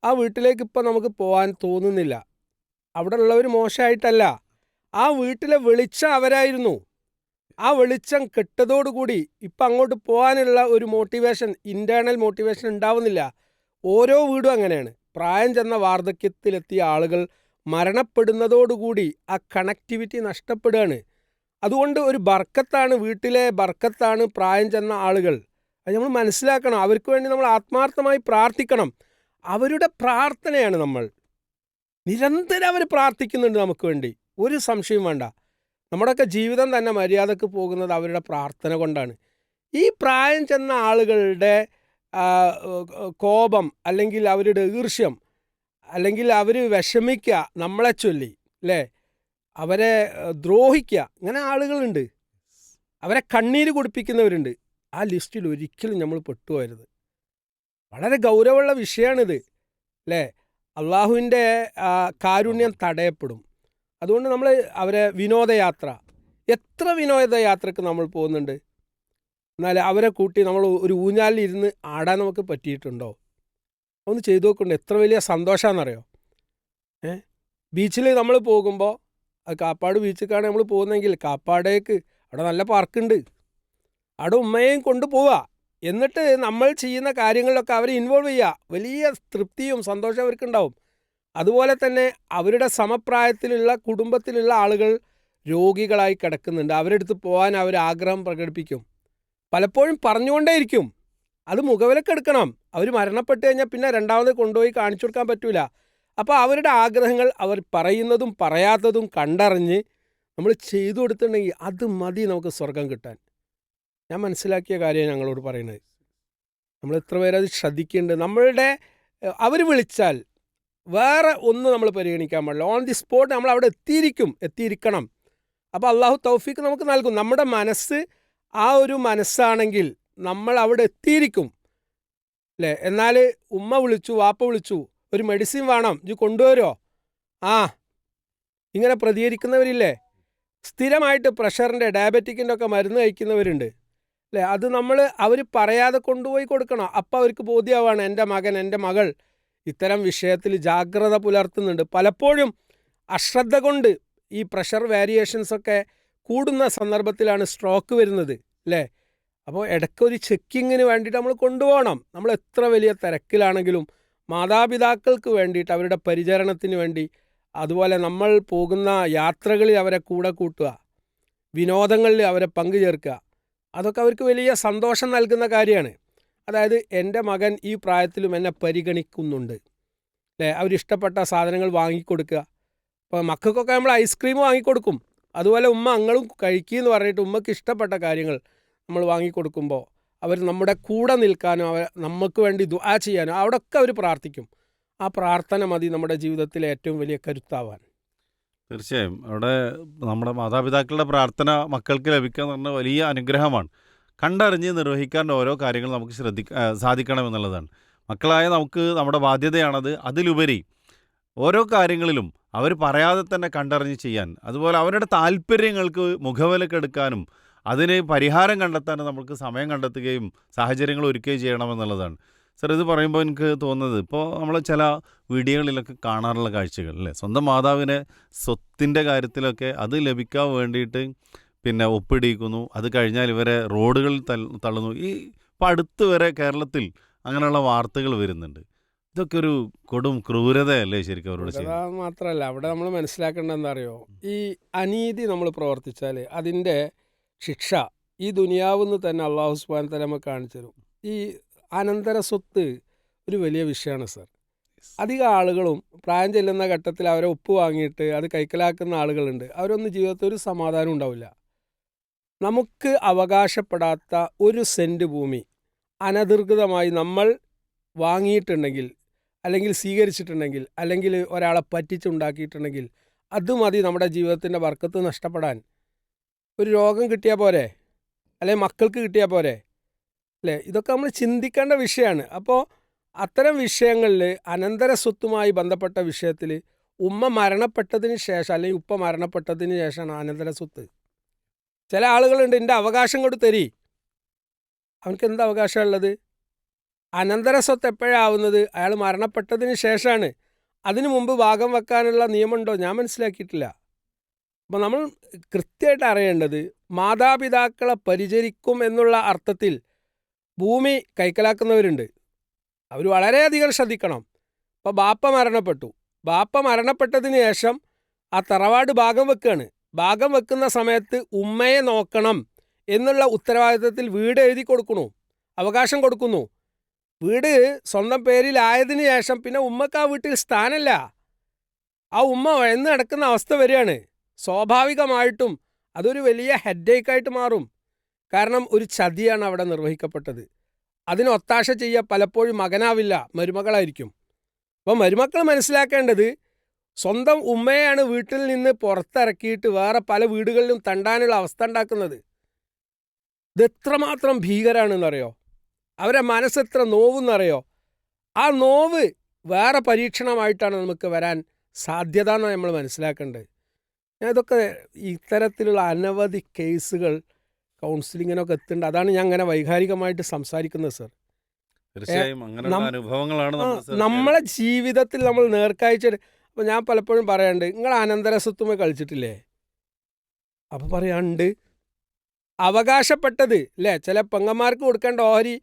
ആ വീട്ടിലേക്ക് ഇപ്പം നമുക്ക് പോകാൻ തോന്നുന്നില്ല. അവിടെ ഉള്ളവർ മോശമായിട്ടല്ല, ആ വീട്ടിലെ വെളിച്ചം അവരായിരുന്നു. ആ വെളിച്ചം കെട്ടതോടുകൂടി ഇപ്പം അങ്ങോട്ട് പോകാനുള്ള ഒരു മോട്ടിവേഷൻ, ഇൻറ്റേർണൽ മോട്ടിവേഷൻ ഉണ്ടാവുന്നില്ല. ഓരോ വീടും അങ്ങനെയാണ്. പ്രായം ചെന്ന വാർദ്ധക്യത്തിലെത്തിയ ആളുകൾ മരണപ്പെടുന്നതോടുകൂടി ആ കണക്ടിവിറ്റി നഷ്ടപ്പെടുകയാണ്. അതുകൊണ്ട് ഒരു ബർക്കത്താണ്, വീട്ടിലെ ബർക്കത്താണ് പ്രായം ചെന്ന ആളുകൾ. അത് നമ്മൾ മനസ്സിലാക്കണം. അവർക്ക് വേണ്ടി നമ്മൾ ആത്മാർത്ഥമായി പ്രാർത്ഥിക്കണം. അവരുടെ പ്രാർത്ഥനയാണ് നമ്മൾ. നിരന്തരം അവർ പ്രാർത്ഥിക്കുന്നുണ്ട് നമുക്ക് വേണ്ടി, ഒരു സംശയവും വേണ്ട. നമ്മുടെയൊക്കെ ജീവിതം തന്നെ മര്യാദക്ക് പോകുന്നത് അവരുടെ പ്രാർത്ഥന കൊണ്ടാണ്. ഈ പ്രായം ചെന്ന ആളുകളുടെ കോപം, അല്ലെങ്കിൽ അവരുടെ ഈർഷ്യം, അല്ലെങ്കിൽ അവർ വിഷമിക്കുക നമ്മളെ ചൊല്ലി അല്ലേ, അവരെ ദ്രോഹിക്കുക, ഇങ്ങനെ ആളുകളുണ്ട്. അവരെ കണ്ണീര് കുടിപ്പിക്കുന്നവരുണ്ട്. ആ ലിസ്റ്റിൽ ഒരിക്കലും നമ്മൾ പെട്ടുപോകരുത്. വളരെ ഗൗരവമുള്ള വിഷയമാണിത് അല്ലേ. അള്ളാഹുവിൻ്റെ കാരുണ്യം തടയപ്പെടും. അതുകൊണ്ട് നമ്മൾ അവരെ വിനോദയാത്ര, എത്ര വിനോദയാത്രക്ക് നമ്മൾ പോകുന്നുണ്ട്, എന്നാൽ അവരെ കൂട്ടി നമ്മൾ ഒരു ഊഞ്ഞാലിൽ ഇരുന്ന് ആടാൻ നമുക്ക് പറ്റിയിട്ടുണ്ടോ? ഒന്ന് ചെയ്തു നോക്കണ്ട, എത്ര വലിയ സന്തോഷമാണെന്നറിയോ. ബീച്ചിൽ നമ്മൾ പോകുമ്പോൾ, അത് കാപ്പാട് ബീച്ചിലേക്കാണ് നമ്മൾ പോകുന്നതെങ്കിൽ കാപ്പാടേക്ക് അവിടെ നല്ല പാർക്കുണ്ട്, അവിടെ ഉമ്മയെയും കൊണ്ടുപോവുക. എന്നിട്ട് നമ്മൾ ചെയ്യുന്ന കാര്യങ്ങളിലൊക്കെ അവരെ ഇൻവോൾവ് ചെയ്യുക. വലിയ തൃപ്തിയും സന്തോഷവും അവർക്കുണ്ടാവും. അതുപോലെ തന്നെ അവരുടെ സമപ്രായത്തിലുള്ള കുടുംബത്തിലുള്ള ആളുകൾ രോഗികളായി കിടക്കുന്നുണ്ട്, അവരുടെ അടുത്ത് പോകാൻ അവർ ആഗ്രഹം പ്രകടിപ്പിക്കും. പലപ്പോഴും പറഞ്ഞുകൊണ്ടേയിരിക്കും, അത് മുഖവിലക്കെടുക്കണം. അവർ മരണപ്പെട്ട് കഴിഞ്ഞാൽ പിന്നെ രണ്ടാമത് കൊണ്ടുപോയി കാണിച്ചു കൊടുക്കാൻ പറ്റില്ല. അപ്പോൾ അവരുടെ ആഗ്രഹങ്ങൾ അവർ പറയുന്നതും പറയാത്തതും കണ്ടറിഞ്ഞ് നമ്മൾ ചെയ്തു കൊടുത്തിട്ടുണ്ടെങ്കിൽ അത് മതി നമുക്ക് സ്വർഗം കിട്ടാൻ. ഞാൻ മനസ്സിലാക്കിയ കാര്യമാണ് ഞങ്ങളോട് പറയുന്നത്. നമ്മൾ എത്ര പേരത് ശ്രദ്ധിക്കേണ്ടത്. നമ്മളുടെ അവർ വിളിച്ചാൽ വേറെ ഒന്നും നമ്മൾ പരിഗണിക്കാൻ പാടില്ല. ഓൺ ദി സ്പോട്ട് നമ്മൾ അവിടെ എത്തിയിരിക്കണം. അപ്പോൾ അള്ളാഹു തൗഫീക്ക് നമുക്ക് നൽകും. നമ്മുടെ മനസ്സ് ആ ഒരു മനസ്സാണെങ്കിൽ നമ്മൾ അവിടെ എത്തിയിരിക്കും അല്ലേ. എന്നാൽ ഉമ്മ വിളിച്ചു, വാപ്പ വിളിച്ചു, ഒരു മെഡിസിൻ വേണം, ഇത് കൊണ്ടുവരുമോ, ഇങ്ങനെ പ്രതികരിക്കുന്നവരില്ലേ. സ്ഥിരമായിട്ട് പ്രഷറിൻ്റെ, ഡയബറ്റിക്കിൻ്റെ ഒക്കെ മരുന്ന് കഴിക്കുന്നവരുണ്ട് അല്ലേ. അത് അവർ പറയാതെ കൊണ്ടുപോയി കൊടുക്കണം. അപ്പോൾ അവർക്ക് ബോധ്യമാവാണ് എൻ്റെ മകൻ, എൻ്റെ മകൾ ഇത്തരം വിഷയത്തിൽ ജാഗ്രത പുലർത്തുന്നുണ്ട്. പലപ്പോഴും അശ്രദ്ധ കൊണ്ട് ഈ പ്രഷർ വേരിയേഷൻസൊക്കെ കൂടുന്ന സന്ദർഭത്തിലാണ് സ്ട്രോക്ക് വരുന്നത് അല്ലേ. അപ്പോൾ ഇടയ്ക്കൊരു ചെക്കിങ്ങിന് വേണ്ടിയിട്ട് നമ്മൾ കൊണ്ടുപോകണം. നമ്മൾ എത്ര വലിയ തിരക്കിലാണെങ്കിലും മാതാപിതാക്കൾക്ക് വേണ്ടിയിട്ട്, അവരുടെ പരിചരണത്തിന് വേണ്ടി, അതുപോലെ നമ്മൾ പോകുന്ന യാത്രകളിൽ അവരെ കൂടെ കൂട്ടുക, വിനോദങ്ങളിൽ അവരെ പങ്കുചേർക്കുക, അതൊക്കെ അവർക്ക് വലിയ സന്തോഷം നൽകുന്ന കാര്യമാണ്. അതായത് എൻ്റെ മകൻ ഈ പ്രായത്തിലും എന്നെ പരിഗണിക്കുന്നുണ്ട് അല്ലേ. അവരിഷ്ടപ്പെട്ട സാധനങ്ങൾ വാങ്ങിക്കൊടുക്കുക. ഇപ്പോൾ മക്കൾക്കൊക്കെ നമ്മൾ ഐസ്ക്രീം വാങ്ങിക്കൊടുക്കും, അതുപോലെ ഉമ്മ അങ്ങളും കഴിക്കുമെന്ന് പറഞ്ഞിട്ട് ഉമ്മയ്ക്ക് ഇഷ്ടപ്പെട്ട കാര്യങ്ങൾ നമ്മൾ വാങ്ങിക്കൊടുക്കുമ്പോൾ അവർ നമ്മുടെ കൂടെ നിൽക്കാനോ നമുക്ക് വേണ്ടി ദുആ ചെയ്യാനോ അവിടെയൊക്കെ അവർ പ്രാർത്ഥിക്കും. ആ പ്രാർത്ഥന മതി നമ്മുടെ ജീവിതത്തിലെ ഏറ്റവും വലിയ കരുത്താവാൻ. തീർച്ചയായും അവിടെ നമ്മുടെ മാതാപിതാക്കളുടെ പ്രാർത്ഥന മക്കൾക്ക് ലഭിക്കുക എന്ന് പറഞ്ഞാൽ വലിയ അനുഗ്രഹമാണ്. കണ്ടറിഞ്ഞ് നിർവഹിക്കാൻ ഓരോ കാര്യങ്ങൾ നമുക്ക് സാധിക്കണം എന്നുള്ളതാണ്. മക്കളായ നമുക്ക് നമ്മുടെ ബാധ്യതയാണത്. അതിലുപരി ഓരോ കാര്യങ്ങളിലും അവർ പറയാതെ തന്നെ കണ്ടറിഞ്ഞ് ചെയ്യാൻ, അതുപോലെ അവരുടെ താല്പര്യങ്ങൾക്ക് മുഖവിലക്കെടുക്കാനും അതിന് പരിഹാരം കണ്ടെത്താനും നമുക്ക് സമയം കണ്ടെത്തുകയും സാഹചര്യങ്ങൾ ഒരുക്കുകയും ചെയ്യണമെന്നുള്ളതാണ്. സർ, ഇത് പറയുമ്പോൾ എനിക്ക് തോന്നുന്നത്, ഇപ്പോൾ നമ്മൾ ചില വീഡിയോകളിലൊക്കെ കാണാറുള്ള കാഴ്ചകൾ അല്ലേ, സ്വന്തം മാതാവിനെ സ്വത്തിൻ്റെ കാര്യത്തിലൊക്കെ അത് ലഭിക്കാൻ വേണ്ടിയിട്ട് പിന്നെ ഒപ്പിടിയിക്കുന്നു, അത് കഴിഞ്ഞാൽ ഇവരെ റോഡുകളിൽ തള്ളുന്നു. ഇപ്പം അടുത്ത് വരെ കേരളത്തിൽ അങ്ങനെയുള്ള വാർത്തകൾ വരുന്നുണ്ട്. ഇതൊക്കെ ഒരു കൊടും ക്രൂരതയല്ലേ ശരിക്കും അവരോട് ചെയ്യുന്നത്? മാത്രമല്ല, അവിടെ നമ്മൾ മനസ്സിലാക്കേണ്ടത് എന്താ അറിയോ, ഈ അനീതി നമ്മൾ പ്രവർത്തിച്ചാൽ അതിൻ്റെ ശിക്ഷ ഈ ദുനിയാവെന്ന് തന്നെ അള്ളാഹു സുബ്ഹാനഹു വ തആല നമുക്ക് കാണിച്ചു തരും. ഈ അനന്തര സ്വത്ത് ഒരു വലിയ വിഷയമാണ് സർ. അധികം ആളുകളും പ്രായം ചെല്ലുന്ന ഘട്ടത്തിൽ അവരെ ഒപ്പ് വാങ്ങിയിട്ട് അത് കൈക്കലാക്കുന്ന ആളുകളുണ്ട്. അവരൊന്നും ജീവിതത്തിൽ ഒരു സമാധാനം ഉണ്ടാവില്ല. നമുക്ക് അവകാശപ്പെടാത്ത ഒരു സെൻറ്റ് ഭൂമി അനധികൃതമായി നമ്മൾ വാങ്ങിയിട്ടുണ്ടെങ്കിൽ, അല്ലെങ്കിൽ സ്വീകരിച്ചിട്ടുണ്ടെങ്കിൽ, അല്ലെങ്കിൽ ഒരാളെ പറ്റിച്ചുണ്ടാക്കിയിട്ടുണ്ടെങ്കിൽ അത് മതി നമ്മുടെ ജീവിതത്തിൻ്റെ ബർക്കത്ത് നഷ്ടപ്പെടാൻ. ഒരു രോഗം കിട്ടിയാൽ പോരെ, അല്ലെങ്കിൽ മക്കൾക്ക് കിട്ടിയാൽ പോരെ അല്ലേ. ഇതൊക്കെ നമ്മൾ ചിന്തിക്കേണ്ട വിഷയമാണ്. അപ്പോൾ അത്തരം വിഷയങ്ങളിൽ അനന്തര സ്വത്തുമായി ബന്ധപ്പെട്ട വിഷയത്തിൽ ഉമ്മ മരണപ്പെട്ടതിന് ശേഷം, അല്ലെങ്കിൽ ഉപ്പ മരണപ്പെട്ടതിന് ശേഷമാണ് അനന്തര സ്വത്ത്. ചില ആളുകളുണ്ട്, എൻ്റെ അവകാശം കൊണ്ട് തരി. അവനക്ക് എന്താ അവകാശമുള്ളത്? അനന്തര സ്വത്ത് എപ്പോഴാവുന്നത്? അയാൾ മരണപ്പെട്ടതിന് ശേഷമാണ്. അതിനു മുമ്പ് ഭാഗം വെക്കാനുള്ള നിയമമുണ്ടോ? ഞാൻ മനസ്സിലാക്കിയിട്ടില്ല. അപ്പോൾ നമ്മൾ കൃത്യമായിട്ട് അറിയേണ്ടത്, മാതാപിതാക്കളെ പരിചരിക്കും എന്നുള്ള അർത്ഥത്തിൽ ഭൂമി കൈക്കലാക്കുന്നവരുണ്ട്. അവർ വളരെയധികം ശ്രദ്ധിക്കണം. ഇപ്പോൾ ബാപ്പ മരണപ്പെട്ടതിന് ശേഷം ആ തറവാട് ഭാഗം വെക്കുകയാണ്. ഭാഗം വെക്കുന്ന സമയത്ത് ഉമ്മയെ നോക്കണം എന്നുള്ള ഉത്തരവാദിത്തത്തിൽ വീട് എഴുതി കൊടുക്കുന്നു, അവകാശം കൊടുക്കുന്നു. വീട് സ്വന്തം പേരിലായതിനു ശേഷം പിന്നെ ഉമ്മക്ക് ആ വീട്ടിൽ സ്ഥാനമില്ല. ആ ഉമ്മ വഴന്ന് കിടക്കുന്ന അവസ്ഥ വരികയാണ്. സ്വാഭാവികമായിട്ടും അതൊരു വലിയ ഹെഡേക്കായിട്ട് മാറും. കാരണം ഒരു ചതിയാണ് അവിടെ നിർവഹിക്കപ്പെട്ടത്. അതിന് ഒത്താശ ചെയ്യുക പലപ്പോഴും മകനാവില്ല, മരുമകളായിരിക്കും. അപ്പോൾ മരുമക്കൾ മനസ്സിലാക്കേണ്ടത്, സ്വന്തം ഉമ്മയാണ് വീട്ടിൽ നിന്ന് പുറത്തിറക്കിയിട്ട് വേറെ പല വീടുകളിലും തണ്ടാനുള്ള അവസ്ഥ ഉണ്ടാക്കുന്നത്. ഇതെത്രമാത്രം ഭീകരാണെന്നറിയോ? അവരെ മനസ്സെത്ര നോവെന്നറിയോ? ആ നോവ് വേറെ പരീക്ഷണമായിട്ടാണ് നമുക്ക് വരാൻ സാധ്യത എന്നാണ് നമ്മൾ മനസ്സിലാക്കേണ്ടത്. ഇതൊക്കെ ഇത്തരത്തിലുള്ള അനവധി കേസുകൾ കൗൺസിലിങ്ങിനൊക്കെ എത്തുന്നുണ്ട്. അതാണ് ഞാൻ അങ്ങനെ വൈകാരികമായിട്ട് സംസാരിക്കുന്നത് സർ. തീർച്ചയായും അങ്ങനെയുള്ള നം- അനുഭവങ്ങളാണ് ആ, നമ്മൾ സെർച്ച് നമ്മളെ ചെയ്യേണ്ടത്. ജീവിതത്തിൽ നമ്മൾ നേർക്കാഴ്ച. അപ്പോൾ ഞാൻ പലപ്പോഴും പറയാറുണ്ട്, നിങ്ങൾ അനന്തരസ്വത്തുമേ കളിച്ചിട്ടില്ലേ? അപ്പോൾ പറയാണ്ട് അവകാശപ്പെട്ടത് അല്ലേ, ചില പെങ്ങന്മാർക്ക് കൊടുക്കേണ്ട ഓഹരി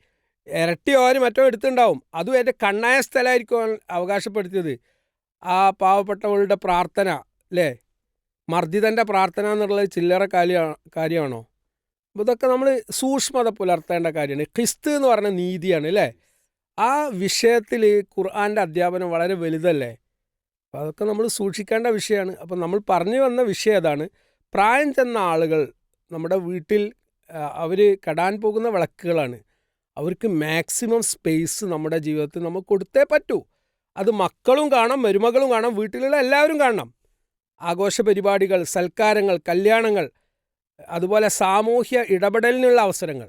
ഇരട്ടി ഓഹരി മറ്റോ എടുത്തിട്ടുണ്ടാവും. അതും എൻ്റെ കണ്ണായ സ്ഥലമായിരിക്കും അവൻ അവകാശപ്പെടുത്തിയത്. ആ പാവപ്പെട്ടവളുടെ പ്രാർത്ഥന അല്ലേ, മർദ്ദിതൻ്റെ പ്രാർത്ഥന എന്നുള്ളത് ചില്ലറ കാര്യമാണോ? അപ്പോൾ ഇതൊക്കെ നമ്മൾ സൂക്ഷ്മത പുലർത്തേണ്ട കാര്യമാണ്. ക്രിസ്തു എന്ന് പറഞ്ഞ നീതിയാണ് അല്ലേ. ആ വിഷയത്തിൽ ഖുർആൻ്റെ അധ്യാപനം വളരെ വലുതല്ലേ. അപ്പോൾ അതൊക്കെ നമ്മൾ സൂക്ഷിക്കേണ്ട വിഷയമാണ്. അപ്പോൾ നമ്മൾ പറഞ്ഞു വന്ന വിഷയം അതാണ്. പ്രായം ചെന്ന ആളുകൾ നമ്മുടെ വീട്ടിൽ അവർ കെടാൻ പോകുന്ന വിളക്കുകളാണ്. അവർക്ക് മാക്സിമം സ്പേസ് നമ്മുടെ ജീവിതത്തിൽ നമ്മൾ കൊടുത്തേ പറ്റൂ. അത് മക്കളും കാണാം, മരുമകളും കാണാം, വീട്ടിലുള്ള എല്ലാവരും കാണണം. ആഘോഷ പരിപാടികൾ, സൽക്കാരങ്ങൾ, കല്യാണങ്ങൾ, അതുപോലെ സാമൂഹ്യ ഇടപെടലിനുള്ള അവസരങ്ങൾ,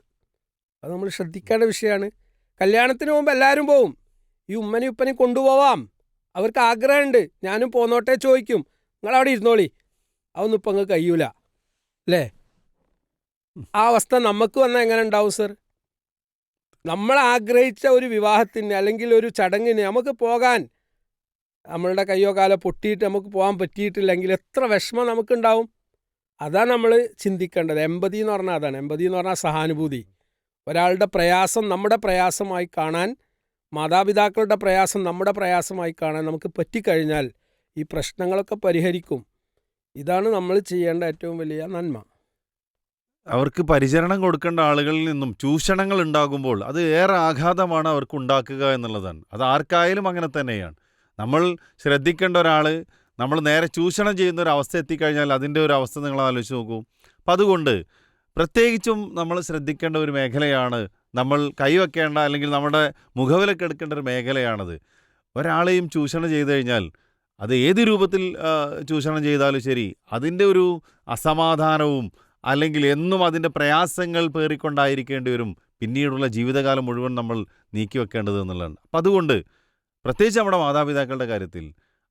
അത് നമ്മൾ ശ്രദ്ധിക്കേണ്ട വിഷയമാണ്. കല്യാണത്തിന് മുമ്പ് എല്ലാവരും പോവും. ഈ ഉമ്മനെയും ഉപ്പനെയും കൊണ്ടുപോവാം. അവർക്ക് ആഗ്രഹമുണ്ട്, ഞാനും പോന്നോട്ടെ ചോദിക്കും. നിങ്ങളവിടെ ഇരുന്നോളി, അതൊന്നും ഇപ്പം അങ്ങ് കഴിയൂല അല്ലേ. ആ അവസ്ഥ നമുക്ക് വന്നാൽ എങ്ങനെ ഉണ്ടാവും സർ? നമ്മൾ ആഗ്രഹിച്ച ഒരു വിവാഹത്തിന് അല്ലെങ്കിൽ ഒരു ചടങ്ങിന് നമുക്ക് പോകാൻ നമ്മളുടെ കയ്യോ കാലോ പൊട്ടിയിട്ട് നമുക്ക് പോകാൻ പറ്റിയിട്ടില്ലെങ്കിൽ എത്ര വിഷമം നമുക്കുണ്ടാവും. അതാണ് നമ്മൾ ചിന്തിക്കേണ്ടത്. എമ്പതി എന്ന് പറഞ്ഞാൽ അതാണ്. എമ്പതി എന്ന് പറഞ്ഞാൽ സഹാനുഭൂതി. ഒരാളുടെ പ്രയാസം നമ്മുടെ പ്രയാസമായി കാണാൻ, മാതാപിതാക്കളുടെ പ്രയാസം നമ്മുടെ പ്രയാസമായി കാണാൻ നമുക്ക് പറ്റിക്കഴിഞ്ഞാൽ ഈ പ്രശ്നങ്ങളൊക്കെ പരിഹരിക്കും. ഇതാണ് നമ്മൾ ചെയ്യേണ്ട ഏറ്റവും വലിയ നന്മ. അവർക്ക് പരിചരണം കൊടുക്കേണ്ട ആളുകളിൽ നിന്നും ചൂഷണങ്ങൾ ഉണ്ടാകുമ്പോൾ അത് ഏറെ ആഘാതമാണ് അവർക്ക് ഉണ്ടാക്കുക എന്നുള്ളതാണ്. അത് ആർക്കായാലും അങ്ങനെ തന്നെയാണ്. നമ്മൾ ശ്രദ്ധിക്കേണ്ട ഒരാൾ നമ്മൾ നേരെ ചൂഷണം ചെയ്യുന്ന ഒരു അവസ്ഥ എത്തിക്കഴിഞ്ഞാൽ അതിൻ്റെ ഒരു അവസ്ഥ നിങ്ങൾ ആലോചിച്ച് നോക്കൂ. അപ്പം അതുകൊണ്ട് പ്രത്യേകിച്ചും നമ്മൾ ശ്രദ്ധിക്കേണ്ട ഒരു മേഖലയാണ്, നമ്മൾ കൈവെക്കേണ്ട അല്ലെങ്കിൽ നമ്മുടെ മുഖവിലക്ക് എടുക്കേണ്ട ഒരു മേഖലയാണത്. ഒരാളെയും ചൂഷണം ചെയ്തു കഴിഞ്ഞാൽ അത് ഏത് രൂപത്തിൽ ചൂഷണം ചെയ്താലും ശരി, അതിൻ്റെ ഒരു അസമാധാനവും അല്ലെങ്കിൽ എന്നും അതിൻ്റെ പ്രയാസങ്ങൾ പേറിക്കൊണ്ടായിരിക്കേണ്ടി വരും പിന്നീടുള്ള ജീവിതകാലം മുഴുവൻ നമ്മൾ നീക്കി വെക്കേണ്ടത് എന്നുള്ളതാണ്. അപ്പം അതുകൊണ്ട് പ്രത്യേകിച്ച് നമ്മുടെ മാതാപിതാക്കളുടെ കാര്യത്തിൽ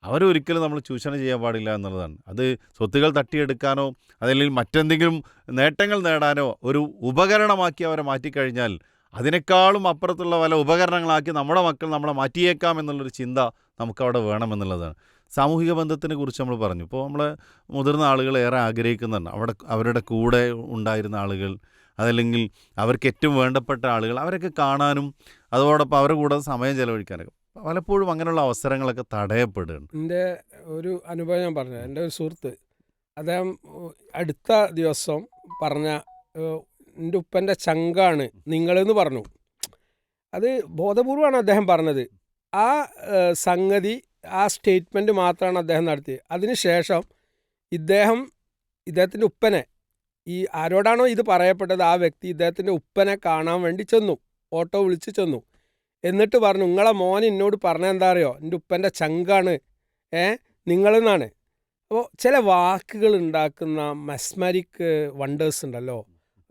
അവരൊരിക്കലും നമ്മൾ ചൂഷണം ചെയ്യാൻ പാടില്ല എന്നുള്ളതാണ്. അത് സ്വത്തുകൾ തട്ടിയെടുക്കാനോ അതല്ലെങ്കിൽ മറ്റെന്തെങ്കിലും നേട്ടങ്ങൾ നേടാനോ ഒരു ഉപകരണമാക്കി അവരെ മാറ്റിക്കഴിഞ്ഞാൽ അതിനേക്കാളും അപ്പുറത്തുള്ള പല ഉപകരണങ്ങളാക്കി നമ്മുടെ മക്കൾ നമ്മളെ മാറ്റിയേക്കാം എന്നുള്ളൊരു ചിന്ത നമുക്കവിടെ വേണമെന്നുള്ളതാണ്. സാമൂഹിക ബന്ധത്തിനെ കുറിച്ച് നമ്മൾ പറഞ്ഞു. ഇപ്പോൾ നമ്മളെ മുതിർന്ന ആളുകൾ ഏറെ ആഗ്രഹിക്കുന്നുണ്ട് അവരുടെ കൂടെ ഉണ്ടായിരുന്ന ആളുകൾ, അതല്ലെങ്കിൽ അവർക്ക് ഏറ്റവും വേണ്ടപ്പെട്ട ആളുകൾ, അവരൊക്കെ കാണാനും അതോടൊപ്പം അവരുടെ കൂടെ സമയം ചെലവഴിക്കാനൊക്കെ പലപ്പോഴും അങ്ങനെയുള്ള അവസരങ്ങളൊക്കെ തടയപ്പെടുകയാണ്. എൻ്റെ ഒരു അനുഭവം ഞാൻ പറഞ്ഞത്, എൻ്റെ ഒരു സുഹൃത്ത്, അദ്ദേഹം അടുത്ത ദിവസം പറഞ്ഞ എൻ്റെ ഉപ്പൻ്റെ ചങ്കാണ് നിങ്ങളെന്ന് പറഞ്ഞു. അത് ബോധപൂർവമാണ് അദ്ദേഹം പറഞ്ഞത്. ആ സംഗതി, ആ സ്റ്റേറ്റ്മെൻറ്റ് മാത്രമാണ് അദ്ദേഹം നടത്തിയത്. അതിനുശേഷം ഇദ്ദേഹത്തിൻ്റെ ഉപ്പനെ, ഈ ആരോടാണോ ഇത് പറയപ്പെട്ടത് ആ വ്യക്തി ഇദ്ദേഹത്തിൻ്റെ ഉപ്പനെ കാണാൻ വേണ്ടി ചെന്നു, ഓട്ടോ വിളിച്ച് ചെന്നു. എന്നിട്ട് പറഞ്ഞു, നിങ്ങളെ മോൻ എന്നോട് പറഞ്ഞത് എന്താ അറിയോ, എൻ്റെ ഉപ്പൻ്റെ ചങ്കാണ് നിങ്ങളെന്നാണ്. അപ്പോൾ ചില വാക്കുകൾ ഉണ്ടാക്കുന്ന മെസ്മരിക് വണ്ടേഴ്സ് ഉണ്ടല്ലോ,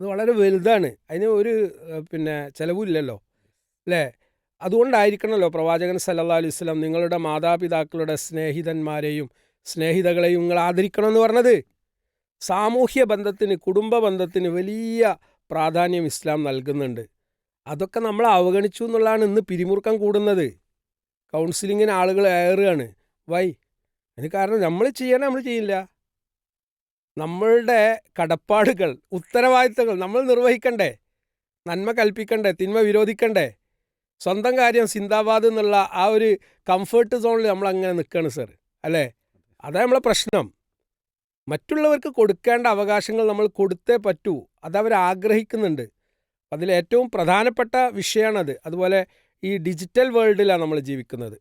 അത് വളരെ വലുതാണ്. അതിന് ഒരു ചിലവില്ലല്ലോ അല്ലേ. അതുകൊണ്ടായിരിക്കണമല്ലോ പ്രവാചകൻ സല്ലല്ലാഹു അലൈഹി വസല്ലം നിങ്ങളുടെ മാതാപിതാക്കളുടെ സ്നേഹിതന്മാരെയും സ്നേഹിതകളെയും നിങ്ങൾ ആദരിക്കണമെന്ന് പറഞ്ഞത്. സാമൂഹ്യ ബന്ധത്തിന്, കുടുംബ ബന്ധത്തിന് വലിയ പ്രാധാന്യം ഇസ്ലാം നൽകുന്നുണ്ട്. അതൊക്കെ നമ്മൾ അവഗണിച്ചു എന്നുള്ളതാണ് ഇന്ന് പിരിമുറുക്കം കൂടുന്നത്. കൗൺസിലിങ്ങിന് ആളുകൾ ഏറുകയാണ്. അതിന് കാരണം നമ്മൾ ചെയ്യില്ല. നമ്മളുടെ കടപ്പാടുകൾ, ഉത്തരവാദിത്തങ്ങൾ നമ്മൾ നിർവഹിക്കണ്ടേ, നന്മ കൽപ്പിക്കണ്ടേ, തിന്മ വിരോധിക്കണ്ടേ. സ്വന്തം കാര്യം സിന്ദാബാദ് എന്നുള്ള ആ ഒരു കംഫേർട്ട് സോണിൽ നമ്മളങ്ങനെ നിൽക്കുകയാണ് സർ അല്ലേ. അതാണ് നമ്മളെ പ്രശ്നം. മറ്റുള്ളവർക്ക് കൊടുക്കേണ്ട അവകാശങ്ങൾ നമ്മൾ കൊടുത്തേ പറ്റൂ. അതവർ ആഗ്രഹിക്കുന്നുണ്ട്. അതിലേറ്റവും പ്രധാനപ്പെട്ട വിഷയമാണത്. അതുപോലെ ഈ ഡിജിറ്റൽ വേൾഡിലാണ് നമ്മൾ ജീവിക്കുന്നത്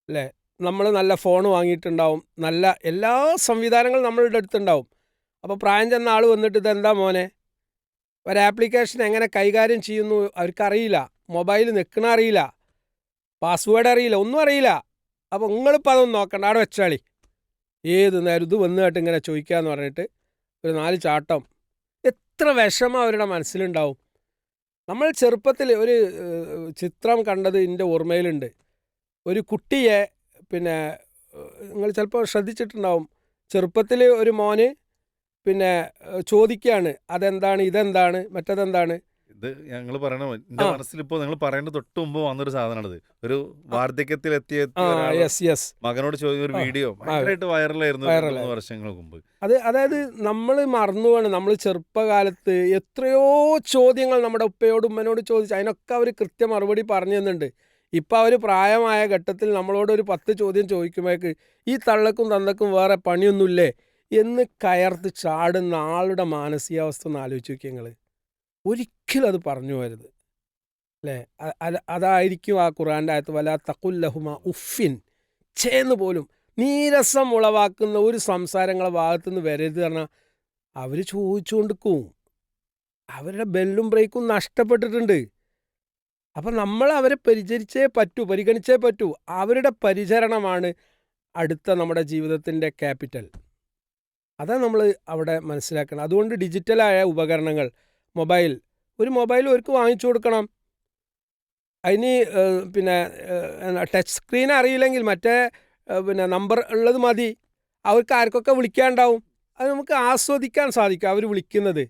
അല്ലേ. നമ്മൾ നല്ല ഫോൺ വാങ്ങിയിട്ടുണ്ടാവും, നല്ല എല്ലാ സംവിധാനങ്ങളും നമ്മളുടെ അടുത്തുണ്ടാവും. അപ്പോൾ പ്രായം ചെന്ന ആൾ വന്നിട്ട് ഇതെന്താ മോനെ, ഒരു ആപ്ലിക്കേഷൻ എങ്ങനെ കൈകാര്യം ചെയ്യുന്നു അവർക്കറിയില്ല, മൊബൈൽ നിൽക്കണ അറിയില്ല, പാസ്വേഡ് അറിയില്ല, ഒന്നും അറിയില്ല. അപ്പോൾ നിങ്ങളിപ്പോൾ അതൊന്നും നോക്കണ്ട, അവിടെ വെച്ചാളി, ഏത് നേരം ഇത് വന്നിട്ട് ഇങ്ങനെ ചോദിക്കാമെന്ന് പറഞ്ഞിട്ട് ഒരു 4 ചാട്ടം. എത്ര വിഷമം അവരുടെ മനസ്സിലുണ്ടാവും. നമ്മൾ ചെറുപ്പത്തിൽ ഒരു ചിത്രം കണ്ടത് എൻ്റെ ഓർമ്മയിലുണ്ട്. ഒരു കുട്ടിയെ നിങ്ങൾ ചിലപ്പോൾ ശ്രദ്ധിച്ചിട്ടുണ്ടാവും, ചെറുപ്പത്തിൽ ഒരു മോന് ചോദിക്കുകയാണ്, അതെന്താണ്, ഇതെന്താണ്, മറ്റതെന്താണ്. ഇത് ഞങ്ങൾ പറയണ എന്റെ ആ മനസ്സിലിപ്പോ നിങ്ങൾ പറയുന്നത് തൊട്ട് മുമ്പ് വന്നൊരു സാധനമാണിത്. ഒരു വാർദ്ധക്യത്തിൽ എത്തിയ ആ ഒരാള് യെസ് യെസ് മകനോട് ചോദിക്കുന്ന ഒരു ആ വീഡിയോ ആ ഭയങ്കരമായിട്ട് വൈറലായിരുന്നു ഒരു 2-3 വൈറലായി. വർഷങ്ങൾക്ക് മുമ്പ്. അതായത് നമ്മൾ മറന്നുപോവാണ്. നമ്മൾ ചെറുപ്പകാലത്ത് എത്രയോ ചോദ്യങ്ങൾ നമ്മുടെ ഉപ്പയോട് ഉമ്മനോട് ചോദിച്ചു. അതിനൊക്കെ അവർ കൃത്യ മറുപടി പറഞ്ഞു തന്നിട്ടുണ്ട്. ഇപ്പം അവർ പ്രായമായ ഘട്ടത്തിൽ നമ്മളോട് ഒരു 10 ചോദ്യം ചോദിക്കുമ്പോഴേക്ക് ഈ തള്ളക്കും തന്തക്കും വേറെ പണിയൊന്നുമില്ലേ എന്ന് കയർത്ത് ചാടുന്ന ആളുടെ മാനസികാവസ്ഥ ഒന്ന് ആലോചിച്ച് നോക്കി നിങ്ങൾ. ഒരിക്കലും അത് പറഞ്ഞു പോകരുത് അല്ലേ. അതായിരിക്കും ആ ഖുർആൻ്റെ ആയത്ത് വലാ തഖുല്ലഹുമ ഉഫിൻ ചേന്ന് പോലും നീരസം ഉളവാക്കുന്ന ഒരു സംസാരങ്ങളെ ഭാഗത്തുനിന്ന് വരരുത് പറഞ്ഞാൽ അവർ ചോദിച്ചുകൊണ്ടിരിക്കും. അവരുടെ ബെല്ലും ബ്രേക്കും നഷ്ടപ്പെട്ടിട്ടുണ്ട്. അപ്പം നമ്മൾ അവരെ പരിഗണിച്ചേ പറ്റൂ. അവരുടെ പരിചരണമാണ് അടുത്ത നമ്മുടെ ജീവിതത്തിൻ്റെ ക്യാപിറ്റൽ. അതാണ് നമ്മൾ അവിടെ മനസ്സിലാക്കണം. അതുകൊണ്ട് ഡിജിറ്റലായ ഉപകരണങ്ങൾ, ഒരു മൊബൈൽ അവർക്ക് വാങ്ങിച്ചു കൊടുക്കണം. അതിന് പിന്നെ ടച്ച് സ്ക്രീൻ അറിയില്ലെങ്കിൽ മറ്റേ നമ്പർ ഉള്ളത് മതി. അവർക്ക് ആർക്കൊക്കെ വിളിക്കാനുണ്ടാവും അത് നമുക്ക് ആസ്വദിക്കാൻ സാധിക്കും. അവർ വിളിക്കുന്നത്,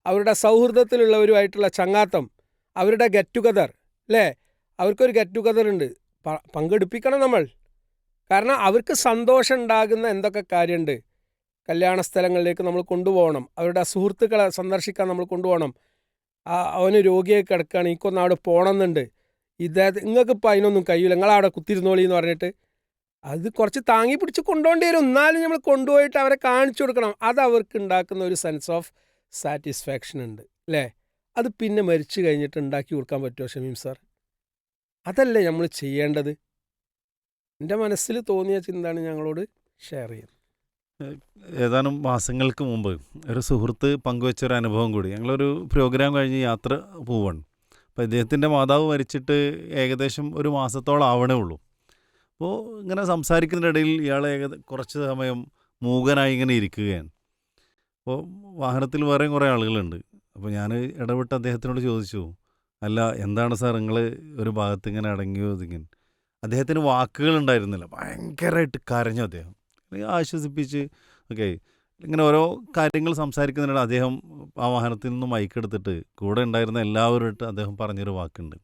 അവരുടെ സൗഹൃദത്തിലുള്ളവരുമായിട്ടുള്ള ചങ്ങാത്തം, അവരുടെ ഗെറ്റ് ടുഗദർ അല്ലേ. അവർക്കൊരു ഗെറ്റ് ടുഗദർ ഉണ്ട്, പങ്കെടുപ്പിക്കണം നമ്മൾ. കാരണം അവർക്ക് സന്തോഷം ഉണ്ടാകുന്ന എന്തൊക്കെ കാര്യമുണ്ട്. കല്യാണ സ്ഥലങ്ങളിലേക്ക് നമ്മൾ കൊണ്ടുപോകണം. അവരുടെ സുഹൃത്തുക്കളെ സന്ദർശിക്കാൻ നമ്മൾ കൊണ്ടുപോകണം. അവന് രോഗിയായി കിടക്കുകയാണ്, എനിക്കൊന്ന് അവിടെ പോകണമെന്നുണ്ട്. നിങ്ങൾക്ക് ഇപ്പം അതിനൊന്നും കഴിയില്ല, നിങ്ങളവിടെ കുത്തിരുന്നോളി എന്ന് പറഞ്ഞിട്ട് അത് കുറച്ച് താങ്ങി പിടിച്ച് കൊണ്ടുപോകേണ്ടി വരും. എന്നാലും നമ്മൾ കൊണ്ടുപോയിട്ട് അവരെ കാണിച്ചു കൊടുക്കണം. അത് അവർക്ക് ഉണ്ടാക്കുന്ന ഒരു സെൻസ് ഓഫ് സാറ്റിസ്ഫാക്ഷൻ ഉണ്ട് അല്ലേ. അത് പിന്നെ മരിച്ചു കഴിഞ്ഞിട്ട് ഉണ്ടാക്കി കൊടുക്കാൻ പറ്റുമോ ഷമീം സാർ? അതല്ലേ നമ്മൾ ചെയ്യേണ്ടത്? എൻ്റെ മനസ്സിൽ തോന്നിയ ചിന്തയാണ് ഞങ്ങളോട് ഷെയർ ചെയ്യുന്നത്. ഏതാനും മാസങ്ങൾക്ക് മുമ്പ് ഒരു സുഹൃത്ത് പങ്കുവെച്ചൊരു അനുഭവം കൂടി. ഞങ്ങളൊരു പ്രോഗ്രാം കഴിഞ്ഞ് യാത്ര പോവാണ്. അപ്പോൾ ഇദ്ദേഹത്തിൻ്റെ മാതാവ് മരിച്ചിട്ട് ഏകദേശം ഒരു മാസത്തോളം ആവണേ ഉള്ളൂ. അപ്പോൾ ഇങ്ങനെ സംസാരിക്കുന്നതിനിടയിൽ ഇയാൾ കുറച്ച് സമയം മൂകനായി ഇങ്ങനെ ഇരിക്കുകയാണ്. അപ്പോൾ വാഹനത്തിൽ വേറെയും കുറേ ആളുകളുണ്ട്. അപ്പോൾ ഞാൻ ഇടപെട്ട് അദ്ദേഹത്തിനോട് ചോദിച്ചു, അല്ല എന്താണ് സാർ നിങ്ങൾ ഒരു ഭാഗത്ത് ഇങ്ങനെ അടങ്ങിയോ ഇതിങ്ങനെ. അദ്ദേഹത്തിന് വാക്കുകളുണ്ടായിരുന്നില്ല, ഭയങ്കരമായിട്ട് കരഞ്ഞു അദ്ദേഹം. ആശ്വസിപ്പിച്ച് ഓക്കെ ഇങ്ങനെ ഓരോ കാര്യങ്ങൾ സംസാരിക്കുന്നതിനിടെ അദ്ദേഹം ആ വാഹനത്തിൽ നിന്നും മൈക്കെടുത്തിട്ട് കൂടെ ഉണ്ടായിരുന്ന എല്ലാവരുമായിട്ട് അദ്ദേഹം പറഞ്ഞൊരു വാക്കുണ്ട്,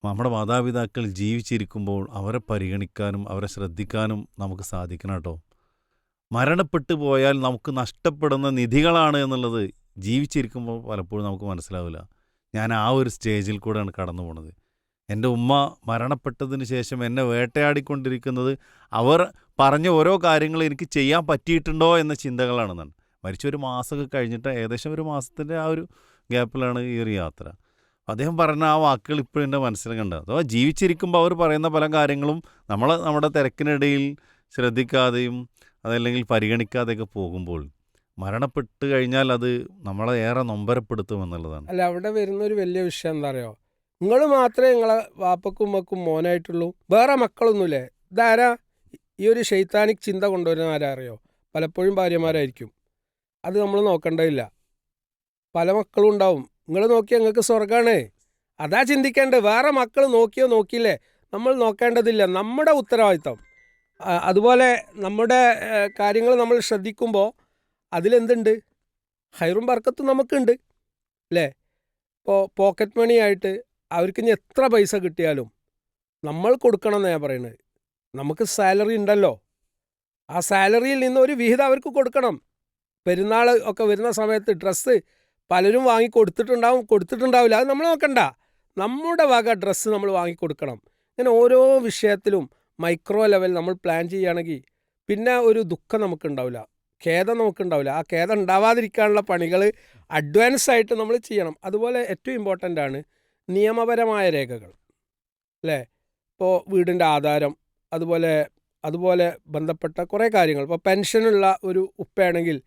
നമ്മുടെ മാതാപിതാക്കൾ ജീവിച്ചിരിക്കുമ്പോൾ അവരെ പരിഗണിക്കാനും അവരെ ശ്രദ്ധിക്കാനും നമുക്ക് സാധിക്കണം കേട്ടോ. മരണപ്പെട്ടു പോയാൽ നമുക്ക് നഷ്ടപ്പെടുന്ന നിധികളാണ് എന്നുള്ളത് ജീവിച്ചിരിക്കുമ്പോൾ പലപ്പോഴും നമുക്ക് മനസ്സിലാവില്ല. ഞാൻ ആ ഒരു സ്റ്റേജിൽ കൂടെയാണ് കടന്നു പോണത്. എൻ്റെ ഉമ്മ മരണപ്പെട്ടതിന് ശേഷം എന്നെ വേട്ടയാടിക്കൊണ്ടിരിക്കുന്നത് അവർ പറഞ്ഞ ഓരോ കാര്യങ്ങൾ എനിക്ക് ചെയ്യാൻ പറ്റിയിട്ടുണ്ടോ എന്ന ചിന്തകളാണെന്നാണ്. മരിച്ചൊരു മാസമൊക്കെ കഴിഞ്ഞിട്ട് ഏകദേശം ഒരു മാസത്തിൻ്റെ ആ ഒരു ഗ്യാപ്പിലാണ് ഈ ഒരു യാത്ര. അദ്ദേഹം പറഞ്ഞ ആ വാക്കുകൾ ഇപ്പോഴും എൻ്റെ മനസ്സിലുണ്ട്. അഥവാ ജീവിച്ചിരിക്കുമ്പോൾ അവർ പറയുന്ന പല കാര്യങ്ങളും നമ്മുടെ തിരക്കിനിടയിൽ ശ്രദ്ധിക്കാതെയും അതല്ലെങ്കിൽ പരിഗണിക്കാതെയൊക്കെ പോകുമ്പോൾ മരണപ്പെട്ട് കഴിഞ്ഞാൽ അത് നമ്മളെ ഏറെ നൊമ്പരപ്പെടുത്തുമെന്നുള്ളതാണ്. അല്ല, അവിടെ വരുന്നൊരു വലിയ വിഷയം എന്താ അറിയോ, നിങ്ങൾ മാത്രമേ നിങ്ങളെ വാപ്പക്കും ഉമ്മക്കും മോനായിട്ടുള്ളൂ, വേറെ മക്കളൊന്നുമില്ലേ. ഇതാരാ ഈ ഒരു ശൈത്താനിക് ചിന്ത കൊണ്ടുവരുന്ന ആരാ അറിയോ? പലപ്പോഴും ഭാര്യമാരായിരിക്കും. അത് നമ്മൾ നോക്കേണ്ടതില്ല. പല മക്കളും ഉണ്ടാവും. നിങ്ങൾ നോക്കിയാൽ നിങ്ങൾക്ക് സ്വർഗ്ഗമാണ്. അതാ ചിന്തിക്കേണ്ടത്. വേറെ മക്കൾ നോക്കിയോ നോക്കിയില്ലേ നമ്മൾ നോക്കേണ്ടതില്ല. നമ്മുടെ ഉത്തരവാദിത്തം. അതുപോലെ നമ്മുടെ കാര്യങ്ങൾ നമ്മൾ ശ്രദ്ധിക്കുമ്പോൾ അതിലെന്തുണ്ട്? ഹൈറും ബർക്കത്തും നമുക്കുണ്ട് അല്ലേ. ഇപ്പോൾ പോക്കറ്റ് മണി ആയിട്ട് അവർക്ക് ഇനി എത്ര പൈസ കിട്ടിയാലും നമ്മൾ കൊടുക്കണം എന്നാണ് ഞാൻ പറയുന്നത്. നമുക്ക് സാലറി ഉണ്ടല്ലോ, ആ സാലറിയിൽ നിന്ന് ഒരു വിഹിതം അവർക്ക് കൊടുക്കണം. പെരുന്നാൾ ഒക്കെ വരുന്ന സമയത്ത് ഡ്രസ്സ് പലരും കൊടുത്തിട്ടുണ്ടാവില്ല. അത് നമ്മൾ നോക്കണ്ട. നമ്മുടെ വക ഡ്രസ്സ് നമ്മൾ വാങ്ങിക്കൊടുക്കണം. ഇങ്ങനെ ഓരോ വിഷയത്തിലും മൈക്രോ ലെവൽ നമ്മൾ പ്ലാൻ ചെയ്യുകയാണെങ്കിൽ പിന്നെ ഒരു ദുഃഖം നമുക്കുണ്ടാവില്ല, ഖേദം നമുക്കുണ്ടാവില്ല. ആ ഖേദം ഉണ്ടാവാതിരിക്കാനുള്ള പണികൾ അഡ്വാൻസ് ആയിട്ട് നമ്മൾ ചെയ്യണം. അതുപോലെ ഏറ്റവും ഇമ്പോർട്ടൻ്റ് ആണ് നിയമപരമായ രേഖകൾ അല്ലേ. ഇപ്പോൾ വീടിൻ്റെ ആധാരം, അതുപോലെ ബന്ധപ്പെട്ട കുറേ കാര്യങ്ങൾ. ഇപ്പോൾ പെൻഷനുള്ള ഒരു ഉപ്പയാണെങ്കിൽ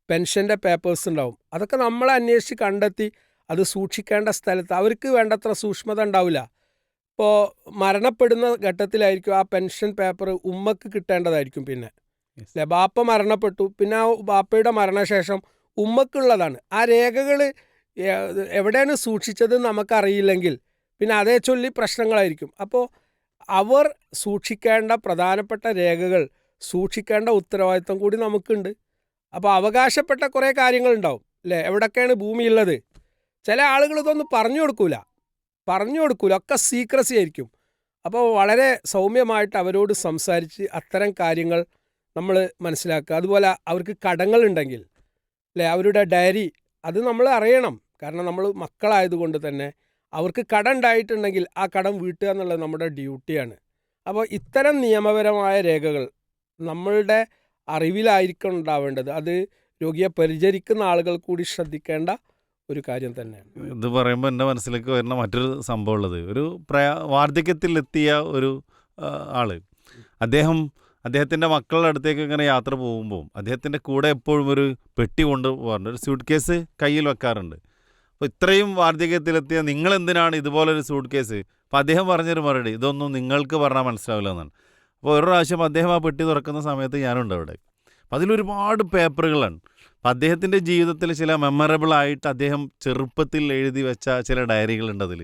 പെൻഷൻ്റെ പേപ്പേഴ്സ് ഉണ്ടാവും. അതൊക്കെ നമ്മൾ അന്വേഷിച്ച് കണ്ടെത്തി അത് സൂക്ഷിക്കേണ്ട സ്ഥലത്ത് അവർക്ക് വേണ്ടത്ര സൂക്ഷ്മത ഉണ്ടാവില്ല. ഇപ്പോൾ മരണപ്പെടുന്ന ഘട്ടത്തിലായിരിക്കും ആ പെൻഷൻ പേപ്പർ ഉമ്മക്ക് കിട്ടേണ്ടതായിരിക്കും. പിന്നെ അല്ലേ, ബാപ്പ മരണപ്പെട്ടു, പിന്നെ ആ ബാപ്പയുടെ മരണശേഷം ഉമ്മക്കുള്ളതാണ്. ആ രേഖകൾ എവിടെയാണ് സൂക്ഷിച്ചത് നമുക്കറിയില്ലെങ്കിൽ പിന്നെ അതേ ചൊല്ലി പ്രശ്നങ്ങളായിരിക്കും. അപ്പോൾ അവർ സൂക്ഷിക്കേണ്ട പ്രധാനപ്പെട്ട രേഖകൾ സൂക്ഷിക്കേണ്ട ഉത്തരവാദിത്വം കൂടി നമുക്കുണ്ട്. അപ്പോൾ അവകാശപ്പെട്ട കുറേ കാര്യങ്ങളുണ്ടാവും അല്ലേ. എവിടൊക്കെയാണ് ഭൂമിയുള്ളത്, ചില ആളുകൾ ഇതൊന്നും പറഞ്ഞു കൊടുക്കൂല, ഒക്കെ സീക്രസി ആയിരിക്കും. അപ്പോൾ വളരെ സൗമ്യമായിട്ട് അവരോട് സംസാരിച്ച് അത്തരം കാര്യങ്ങൾ നമ്മൾ മനസ്സിലാക്കുക. അതുപോലെ അവർക്ക് കടങ്ങളുണ്ടെങ്കിൽ അല്ലേ, അവരുടെ ഡയറി അത് നമ്മൾ അറിയണം. കാരണം നമ്മൾ മക്കളായതുകൊണ്ട് തന്നെ അവർക്ക് കടം ഉണ്ടായിട്ടുണ്ടെങ്കിൽ ആ കടം വീട്ടുക എന്നുള്ളത് നമ്മുടെ ഡ്യൂട്ടിയാണ്. അപ്പോൾ ഇത്തരം നിയമപരമായ രേഖകൾ നമ്മളുടെ അറിവിലായിരിക്കണം ഉണ്ടാവേണ്ടത്. അത് രോഗിയെ പരിചരിക്കുന്ന ആളുകൾ കൂടി ശ്രദ്ധിക്കേണ്ട ഒരു കാര്യം തന്നെയാണ്. ഇത് പറയുമ്പോൾ എൻ്റെ മനസ്സിലേക്ക് വരുന്ന മറ്റൊരു സംഭവം ഉള്ളത്, ഒരു വാർദ്ധക്യത്തിലെത്തിയ ഒരു ആള്, അദ്ദേഹത്തിൻ്റെ മക്കളുടെ അടുത്തേക്ക് ഇങ്ങനെ യാത്ര പോകുമ്പോൾ അദ്ദേഹത്തിൻ്റെ കൂടെ എപ്പോഴും ഒരു പെട്ടി കൊണ്ട് പോകാറുണ്ട്, ഒരു സ്യൂട്ട് കേസ് കയ്യിൽ വെക്കാറുണ്ട്. അപ്പോൾ ഇത്രയും വാർദ്ധക്യത്തിലെത്തിയ നിങ്ങളെന്തിനാണ് ഇതുപോലൊരു സൂട്ട് കേസ്? അപ്പോൾ അദ്ദേഹം പറഞ്ഞൊരു മറുപടി, ഇതൊന്നും നിങ്ങൾക്ക് പറഞ്ഞാൽ മനസ്സിലാവില്ല എന്നാണ്. അപ്പോൾ ഒരു പ്രാവശ്യം അദ്ദേഹം ആ പെട്ടി തുറക്കുന്ന സമയത്ത് ഞാനുണ്ട് അവിടെ. അപ്പോൾ അതിലൊരുപാട് പേപ്പറുകളാണ്. അപ്പം അദ്ദേഹത്തിൻ്റെ ജീവിതത്തിൽ ചില മെമ്മറബിൾ ആയിട്ട് അദ്ദേഹം ചെറുപ്പത്തിൽ എഴുതി വെച്ച ചില ഡയറികളുണ്ട് അതിൽ,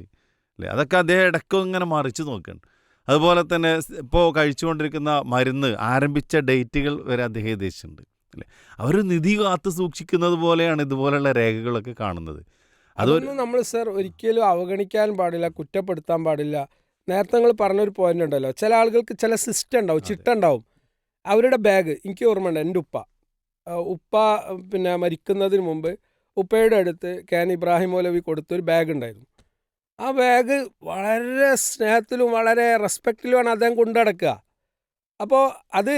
അല്ലേ? അതൊക്കെ അദ്ദേഹം ഇടയ്ക്കും ഇങ്ങനെ മറിച്ച് നോക്കുകയാണ്. അതുപോലെ തന്നെ ഇപ്പോൾ കഴിച്ചുകൊണ്ടിരിക്കുന്ന മരുന്ന് ആരംഭിച്ച ഡേറ്റുകൾ വരെ അദ്ദേഹം ഉദ്ദേശിച്ചിട്ടുണ്ട്, അല്ലേ? അവർ നിധി കാത്തു സൂക്ഷിക്കുന്നത് പോലെയാണ് ഇതുപോലെയുള്ള രേഖകളൊക്കെ കാണുന്നത്. അതൊന്നും നമ്മൾ സർ ഒരിക്കലും അവഗണിക്കാൻ പാടില്ല, കുറ്റപ്പെടുത്താൻ പാടില്ല. നേരത്തെ നിങ്ങൾ പറഞ്ഞൊരു പോയിന്റ് ഉണ്ടല്ലോ, ചില ആളുകൾക്ക് ചില സിസ്റ്റം ഉണ്ടാവും, ചിട്ട ഉണ്ടാവും. അവരുടെ ബാഗ്, എനിക്ക് ഓർമ്മയുണ്ട്, എൻ്റെ ഉപ്പ പിന്നെ മരിക്കുന്നതിന് മുമ്പ് ഉപ്പയുടെ അടുത്ത് ക്യാൻ ഇബ്രാഹിം മൗലവി കൊടുത്തൊരു ബാഗ് ഉണ്ടായിരുന്നു. ആ ബാഗ് വളരെ സ്നേഹത്തിലും വളരെ റെസ്പെക്റ്റിലുമാണ് അദ്ദേഹം കൊണ്ടു നടക്കുക. അപ്പോൾ അത്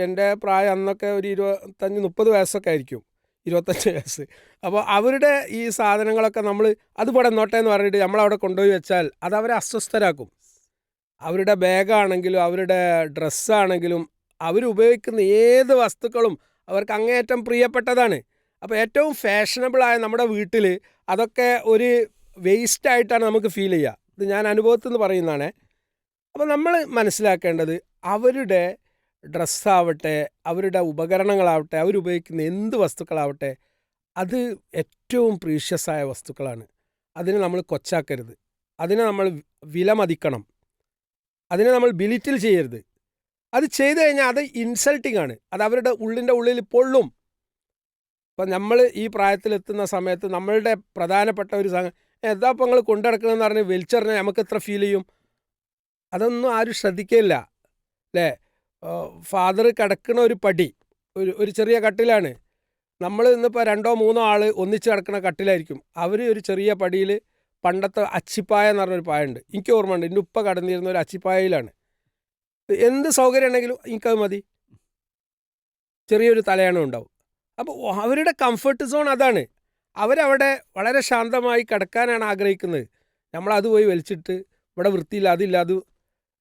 എൻ്റെ പ്രായം അന്നൊക്കെ ഒരു 25-30 വയസ്സൊക്കെ ആയിരിക്കും, 25 വയസ്സ്. അപ്പോൾ അവരുടെ ഈ സാധനങ്ങളൊക്കെ നമ്മൾ അത് ഇവിടെ നോട്ടെ എന്ന് പറഞ്ഞിട്ട് നമ്മളവിടെ കൊണ്ടുപോയി വെച്ചാൽ അത് അവരെ അസ്വസ്ഥരാക്കും. അവരുടെ ബാഗാണെങ്കിലും അവരുടെ ഡ്രസ്സാണെങ്കിലും അവരുപയോഗിക്കുന്ന ഏത് വസ്തുക്കളും അവർക്ക് അങ്ങേയറ്റം പ്രിയപ്പെട്ടതാണ്. അപ്പോൾ ഏറ്റവും ഫാഷനബിളായ നമ്മുടെ വീട്ടിൽ അതൊക്കെ ഒരു വേസ്റ്റായിട്ടാണ് നമുക്ക് ഫീൽ ചെയ്യുക. ഇത് ഞാൻ അനുഭവത്തിൽ നിന്ന് പറയുന്നതാണ്. അപ്പോൾ നമ്മൾ മനസ്സിലാക്കേണ്ടത് അവരുടെ ഡ്രസ്സാവട്ടെ, അവരുടെ ഉപകരണങ്ങളാവട്ടെ, അവരുപയോഗിക്കുന്ന എന്ത് വസ്തുക്കളാവട്ടെ, അത് ഏറ്റവും പ്രീഷ്യസായ വസ്തുക്കളാണ്. അതിനെ നമ്മൾ കൊച്ചാക്കരുത്, അതിനെ നമ്മൾ വിലമതിക്കണം, അതിനെ നമ്മൾ ബിലിറ്റിൽ ചെയ്യരുത്. അത് ചെയ്തു കഴിഞ്ഞാൽ അത് ഇൻസൾട്ടിങ് ആണ്, അത് അവരുടെ ഉള്ളിൽ പൊള്ളും. അപ്പം നമ്മൾ ഈ പ്രായത്തിലെത്തുന്ന സമയത്ത് നമ്മളുടെ പ്രധാനപ്പെട്ട ഒരു എന്താ ഇപ്പം നിങ്ങൾ കൊണ്ടുനടക്കണമെന്ന് പറഞ്ഞ് വലിച്ചെറിഞ്ഞാൽ നമുക്ക് എത്ര ഫീൽ ചെയ്യും? അതൊന്നും ആരും ശ്രദ്ധിക്കില്ല, അല്ലേ? ഫാദർ കിടക്കുന്ന ഒരു പടി ഒരു ചെറിയ കട്ടിലാണ്. നമ്മൾ ഇന്നിപ്പോൾ 2-3 ആൾ ഒന്നിച്ച് കിടക്കുന്ന കട്ടിലായിരിക്കും. അവർ ഒരു ചെറിയ പടിയിൽ പണ്ടത്തെ അച്ചിപ്പായ എന്ന് പറഞ്ഞൊരു പായുണ്ട്, എനിക്ക് ഓർമ്മയുണ്ട്. എൻ്റെ ഉപ്പ കടന്നിരുന്ന ഒരു അച്ചിപ്പായയിലാണ്. എന്ത് സൗകര്യം ഉണ്ടെങ്കിലും എനിക്കത് മതി, ചെറിയൊരു തലയാണം ഉണ്ടാവും. അപ്പോൾ അവരുടെ കംഫർട്ട് സോൺ അതാണ്. അവരവിടെ വളരെ ശാന്തമായി കിടക്കാനാണ് ആഗ്രഹിക്കുന്നത്. നമ്മളത് പോയി വലിച്ചിട്ട് ഇവിടെ വൃത്തിയില്ല, അതില്ല, അത്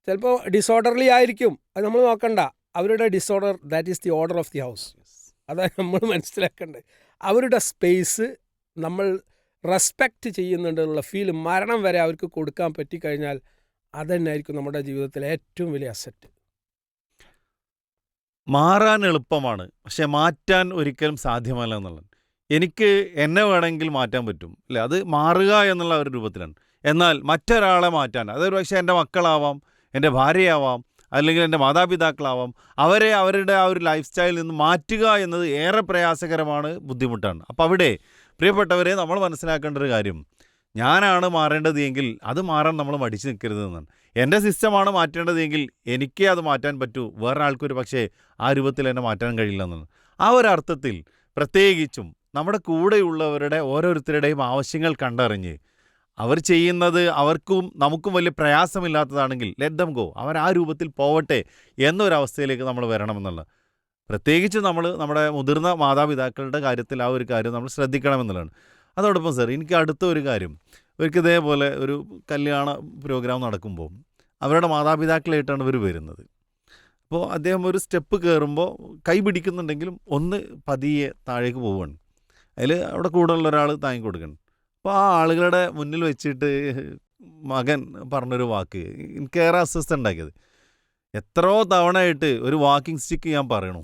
ചിലപ്പോൾ ഡിസോർഡർലി ആയിരിക്കും, അത് നമ്മൾ നോക്കണ്ട. അവരുടെ disorder, that is the order of the house. അതാണ് നമ്മൾ മനസ്സിലാക്കേണ്ടത്. അവരുടെ സ്പേസ് നമ്മൾ റെസ്പെക്റ്റ് ചെയ്യുന്നുണ്ടെന്നുള്ള ഫീൽ മരണം വരെ അവർക്ക് കൊടുക്കാൻ പറ്റിക്കഴിഞ്ഞാൽ അതുതന്നെയായിരിക്കും നമ്മുടെ ജീവിതത്തിലെ ഏറ്റവും വലിയ അസറ്റ്. മാറാൻ എളുപ്പമാണ്, പക്ഷെ മാറ്റാൻ ഒരിക്കലും സാധ്യമല്ല എന്നുള്ളത്. എനിക്ക് എന്നെ വേണമെങ്കിൽ മാറ്റാൻ പറ്റും, അല്ലേ? അത് മാറുക എന്നുള്ള ഒരു രൂപത്തിലാണ്. എന്നാൽ മറ്റൊരാളെ മാറ്റാൻ, അതൊരു പക്ഷേ എൻ്റെ മക്കളാവാം, എൻ്റെ ഭാര്യയാവാം, അല്ലെങ്കിൽ എൻ്റെ മാതാപിതാക്കളാവാം, അവരെ അവരുടെ ആ ഒരു ലൈഫ് സ്റ്റൈലിൽ നിന്ന് മാറ്റുക എന്നത് ഏറെ പ്രയാസകരമാണ്, ബുദ്ധിമുട്ടാണ്. അപ്പോൾ അവിടെ പ്രിയപ്പെട്ടവരെ നമ്മൾ മനസ്സിലാക്കേണ്ട ഒരു കാര്യം, ഞാനാണ് മാറേണ്ടത് എങ്കിൽ അത് മാറാൻ നമ്മൾ മടിച്ചു നിൽക്കരുത് എന്നാണ്. എൻ്റെ സിസ്റ്റമാണ് മാറ്റേണ്ടതെങ്കിൽ എനിക്കേ അത് മാറ്റാൻ പറ്റൂ, വേറെ ആൾക്കൊരു പക്ഷേ ആ രൂപത്തിൽ എന്നെ മാറ്റാൻ കഴിയില്ല എന്നാണ്. ആ ഒരു അർത്ഥത്തിൽ പ്രത്യേകിച്ചും നമ്മുടെ കൂടെയുള്ളവരുടെ ഓരോരുത്തരുടെയും ആവശ്യങ്ങൾ കണ്ടറിഞ്ഞ് അവർ ചെയ്യുന്നത് അവർക്കും നമുക്കും വലിയ പ്രയാസമില്ലാത്തതാണെങ്കിൽ ലെറ്റ് ദം ഗോ, അവർ ആ രൂപത്തിൽ പോവട്ടെ എന്നൊരവസ്ഥയിലേക്ക് നമ്മൾ വരണമെന്നുള്ള. പ്രത്യേകിച്ച് നമ്മുടെ മുതിർന്ന മാതാപിതാക്കളുടെ കാര്യത്തിൽ ആ ഒരു കാര്യം നമ്മൾ ശ്രദ്ധിക്കണമെന്നുള്ളതാണ്. അതോടൊപ്പം സർ, എനിക്ക് അടുത്ത ഒരു കാര്യം, ഒരിക്കൽ ഇതേപോലെ ഒരു കല്യാണ പ്രോഗ്രാം നടക്കുമ്പോൾ അവരുടെ മാതാപിതാക്കളായിട്ടാണ് ഇവർ വരുന്നത്. അപ്പോൾ അദ്ദേഹം ഒരു സ്റ്റെപ്പ് കയറുമ്പോൾ കൈ പിടിക്കുന്നുണ്ടെങ്കിലും ഒന്ന് പതിയെ താഴേക്ക് പോവുകയാണ്. അതിൽ അവിടെ കൂടുതലുള്ള ഒരാൾ താങ്ങി കൊടുക്കണം. അപ്പോൾ ആ ആളുകളുടെ മുന്നിൽ വെച്ചിട്ട് മകൻ പറഞ്ഞൊരു വാക്ക് എനിക്കേറെ അസ്വസ്ഥ ഉണ്ടാക്കിയത്, എത്രയോ തവണയായിട്ട് ഒരു വാക്കിംഗ് സ്റ്റിക്ക് ഞാൻ പറയണു,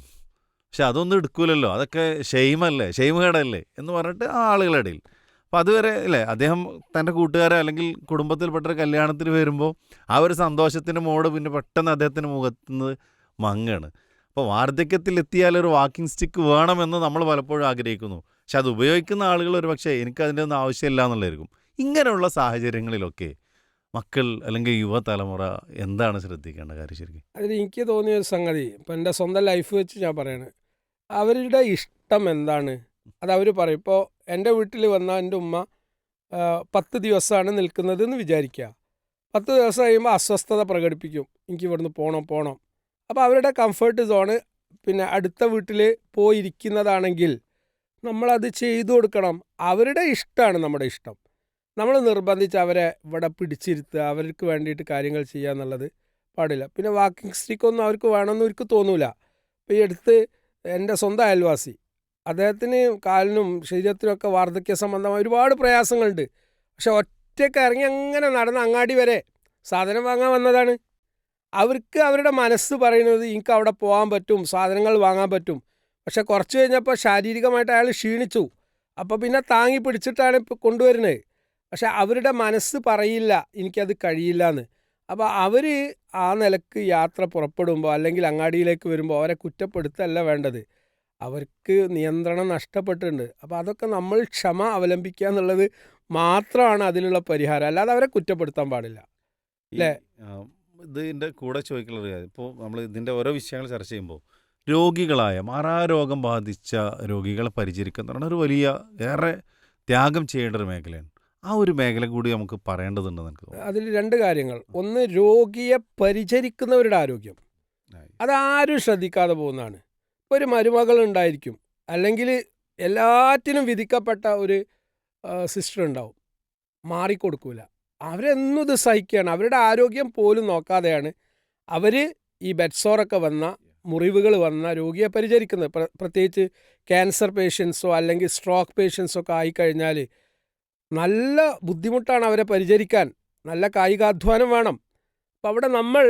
പക്ഷെ അതൊന്നും എടുക്കൂലല്ലോ, അതൊക്കെ ഷെയിമല്ലേ, ഷെയിമുകേടല്ലേ എന്ന് പറഞ്ഞിട്ട് ആ ആളുകളുടെ ഇടയിൽ. അപ്പോൾ അതുവരെ അല്ലേ അദ്ദേഹം തൻ്റെ കൂട്ടുകാരെ അല്ലെങ്കിൽ കുടുംബത്തിൽപ്പെട്ടൊരു കല്യാണത്തിന് വരുമ്പോൾ ആ ഒരു സന്തോഷത്തിൻ്റെ മോഡ് പിന്നെ പെട്ടെന്ന് അദ്ദേഹത്തിൻ്റെ മുഖത്തുനിന്ന് മങ്ങാണ്. അപ്പോൾ വാർദ്ധക്യത്തിലെത്തിയാൽ ഒരു വാക്കിംഗ് സ്റ്റിക്ക് വേണമെന്ന് നമ്മൾ പലപ്പോഴും ആഗ്രഹിക്കുന്നു, പക്ഷെ അത് ഉപയോഗിക്കുന്ന ആളുകൾ ഒരു പക്ഷേ എനിക്ക് അതിൻ്റെ ഒന്നും ആവശ്യമില്ല എന്നുള്ളതായിരിക്കും. ഇങ്ങനെയുള്ള സാഹചര്യങ്ങളിലൊക്കെ മക്കൾ അല്ലെങ്കിൽ യുവതലമുറ എന്താണ് ശ്രദ്ധിക്കേണ്ട കാര്യം ശരിക്കും? അതിൽ എനിക്ക് തോന്നിയ ഒരു സംഗതി ഇപ്പം എൻ്റെ സ്വന്തം ലൈഫ് വെച്ച് ഞാൻ പറയാണ്, അവരുടെ ഇഷ്ടം എന്താണ് അത് അവർ പറയും. ഇപ്പോൾ എൻ്റെ വീട്ടിൽ വന്ന എൻ്റെ ഉമ്മ 10 ദിവസമാണ് നിൽക്കുന്നത് എന്ന് വിചാരിക്കുക. 10 ദിവസം കഴിയുമ്പോൾ അസ്വസ്ഥത പ്രകടിപ്പിക്കും, എനിക്ക് ഇവിടുന്ന് പോകണം. അപ്പോൾ അവരുടെ കംഫർട്ട് സോണ് പിന്നെ അടുത്ത വീട്ടിൽ പോയിരിക്കുന്നതാണെങ്കിൽ നമ്മളത് ചെയ്തു കൊടുക്കണം. അവരുടെ ഇഷ്ടമാണ് നമ്മുടെ ഇഷ്ടം. നമ്മൾ നിർബന്ധിച്ച് അവരെ ഇവിടെ പിടിച്ചിരുത്തുക, അവർക്ക് വേണ്ടിയിട്ട് കാര്യങ്ങൾ ചെയ്യുക എന്നുള്ളത് പാടില്ല. പിന്നെ വാക്കിംഗ് സ്റ്റിക്കൊന്നും അവർക്ക് വേണമെന്ന് അവർക്ക് തോന്നൂല. ഇപ്പോൾ ഈ അടുത്ത് എൻ്റെ സ്വന്തം അയൽവാസി, അദ്ദേഹത്തിന് കാലിനും ശരീരത്തിനുമൊക്കെ വാർദ്ധക്യ സംബന്ധമായ ഒരുപാട് പ്രയാസങ്ങളുണ്ട്. പക്ഷെ ഒറ്റയ്ക്ക് ഇറങ്ങി അങ്ങനെ നടന്ന് അങ്ങാടി വരെ സാധനം വാങ്ങാൻ വന്നതാണ്. അവർക്ക് അവരുടെ മനസ്സ് പറയുന്നത് എനിക്ക് അവിടെ പോകാൻ പറ്റും, സാധനങ്ങൾ വാങ്ങാൻ പറ്റും. പക്ഷെ കുറച്ച് കഴിഞ്ഞപ്പോൾ ശാരീരികമായിട്ട് അയാൾ ക്ഷീണിച്ചു. അപ്പോൾ പിന്നെ താങ്ങി പിടിച്ചിട്ടാണ് ഇപ്പോൾ കൊണ്ടുവരുന്നത്. പക്ഷെ അവരുടെ മനസ്സ് പറയില്ല എനിക്കത് കഴിയില്ല എന്ന്. അപ്പോൾ അവർ ആ നിലക്ക് യാത്ര പുറപ്പെടുമ്പോൾ അല്ലെങ്കിൽ അങ്ങാടിയിലേക്ക് വരുമ്പോൾ അവരെ കുറ്റപ്പെടുത്തല്ല വേണ്ടത്, അവർക്ക് നിയന്ത്രണം നഷ്ടപ്പെട്ടിട്ടുണ്ട്. അപ്പോൾ അതൊക്കെ നമ്മൾ ക്ഷമ അവലംബിക്കുക എന്നുള്ളത് മാത്രമാണ് അതിനുള്ള പരിഹാരം, അല്ലാതെ അവരെ കുറ്റപ്പെടുത്താൻ പാടില്ല. ഈ അല്ലേ? ഇതിൻ്റെ കൂടെ ചോദിക്കുന്ന ഒരു കാര്യം, ഇപ്പോൾ നമ്മൾ ഇതിൻ്റെ ഓരോ വിഷയങ്ങൾ ചർച്ച ചെയ്യുമ്പോൾ രോഗികളായ മാറാരോഗം ബാധിച്ച രോഗികളെ പരിചരിക്കുക എന്ന് പറയുന്നത് ഒരു വലിയ ഏറെ ത്യാഗം ചെയ്യേണ്ട ഒരു മേഖലയാണ്. ആ ഒരു മേഖല കൂടി നമുക്ക് പറയേണ്ടതുണ്ടെന്ന് എനിക്ക് തോന്നുന്നു. അതിൽ 2 കാര്യങ്ങൾ. ഒന്ന്, രോഗിയെ പരിചരിക്കുന്നവരുടെ ആരോഗ്യം. ആയി. അതാരും ശ്രദ്ധിക്കാതെ പോകുന്നതാണ്. ഇപ്പോൾ ഒരു മരുമകൾ ഉണ്ടായിരിക്കും, അല്ലെങ്കിൽ എല്ലാറ്റിനും വിധിക്കപ്പെട്ട ഒരു സിസ്റ്റർ ഉണ്ടാവും, മാറിക്കൊടുക്കൂല. അവരെന്നും ഇത് സഹിക്കുകയാണ്. അവരുടെ ആരോഗ്യം പോലും നോക്കാതെയാണ് അവർ ഈ ബെഡ്സോറൊക്കെ വന്ന മുറിവുകൾ വന്ന രോഗിയെ പരിചരിക്കുന്നത്. പ്രത്യേകിച്ച് ക്യാൻസർ പേഷ്യൻസോ അല്ലെങ്കിൽ സ്ട്രോക്ക് പേഷ്യൻസോ ഒക്കെ ആയിക്കഴിഞ്ഞാൽ നല്ല ബുദ്ധിമുട്ടാണ് അവരെ പരിചരിക്കാൻ. നല്ല കായികാധ്വാനം വേണം. അപ്പോൾ അവിടെ നമ്മൾ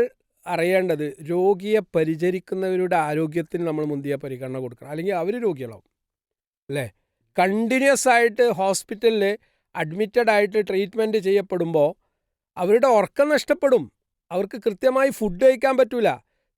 അറിയേണ്ടത്, രോഗിയെ പരിചരിക്കുന്നവരുടെ ആരോഗ്യത്തിന് നമ്മൾ മുന്തിയ പരിഗണന കൊടുക്കണം, അല്ലെങ്കിൽ അവർ രോഗികളാവും. അല്ലേ? കണ്ടിന്യൂസ് ആയിട്ട് ഹോസ്പിറ്റലിൽ അഡ്മിറ്റഡ് ആയിട്ട് ട്രീറ്റ്മെൻറ്റ് ചെയ്യപ്പെടുമ്പോൾ അവരുടെ ഉറക്കം നഷ്ടപ്പെടും. അവർക്ക് കൃത്യമായി ഫുഡ് കഴിക്കാൻ പറ്റില്ല.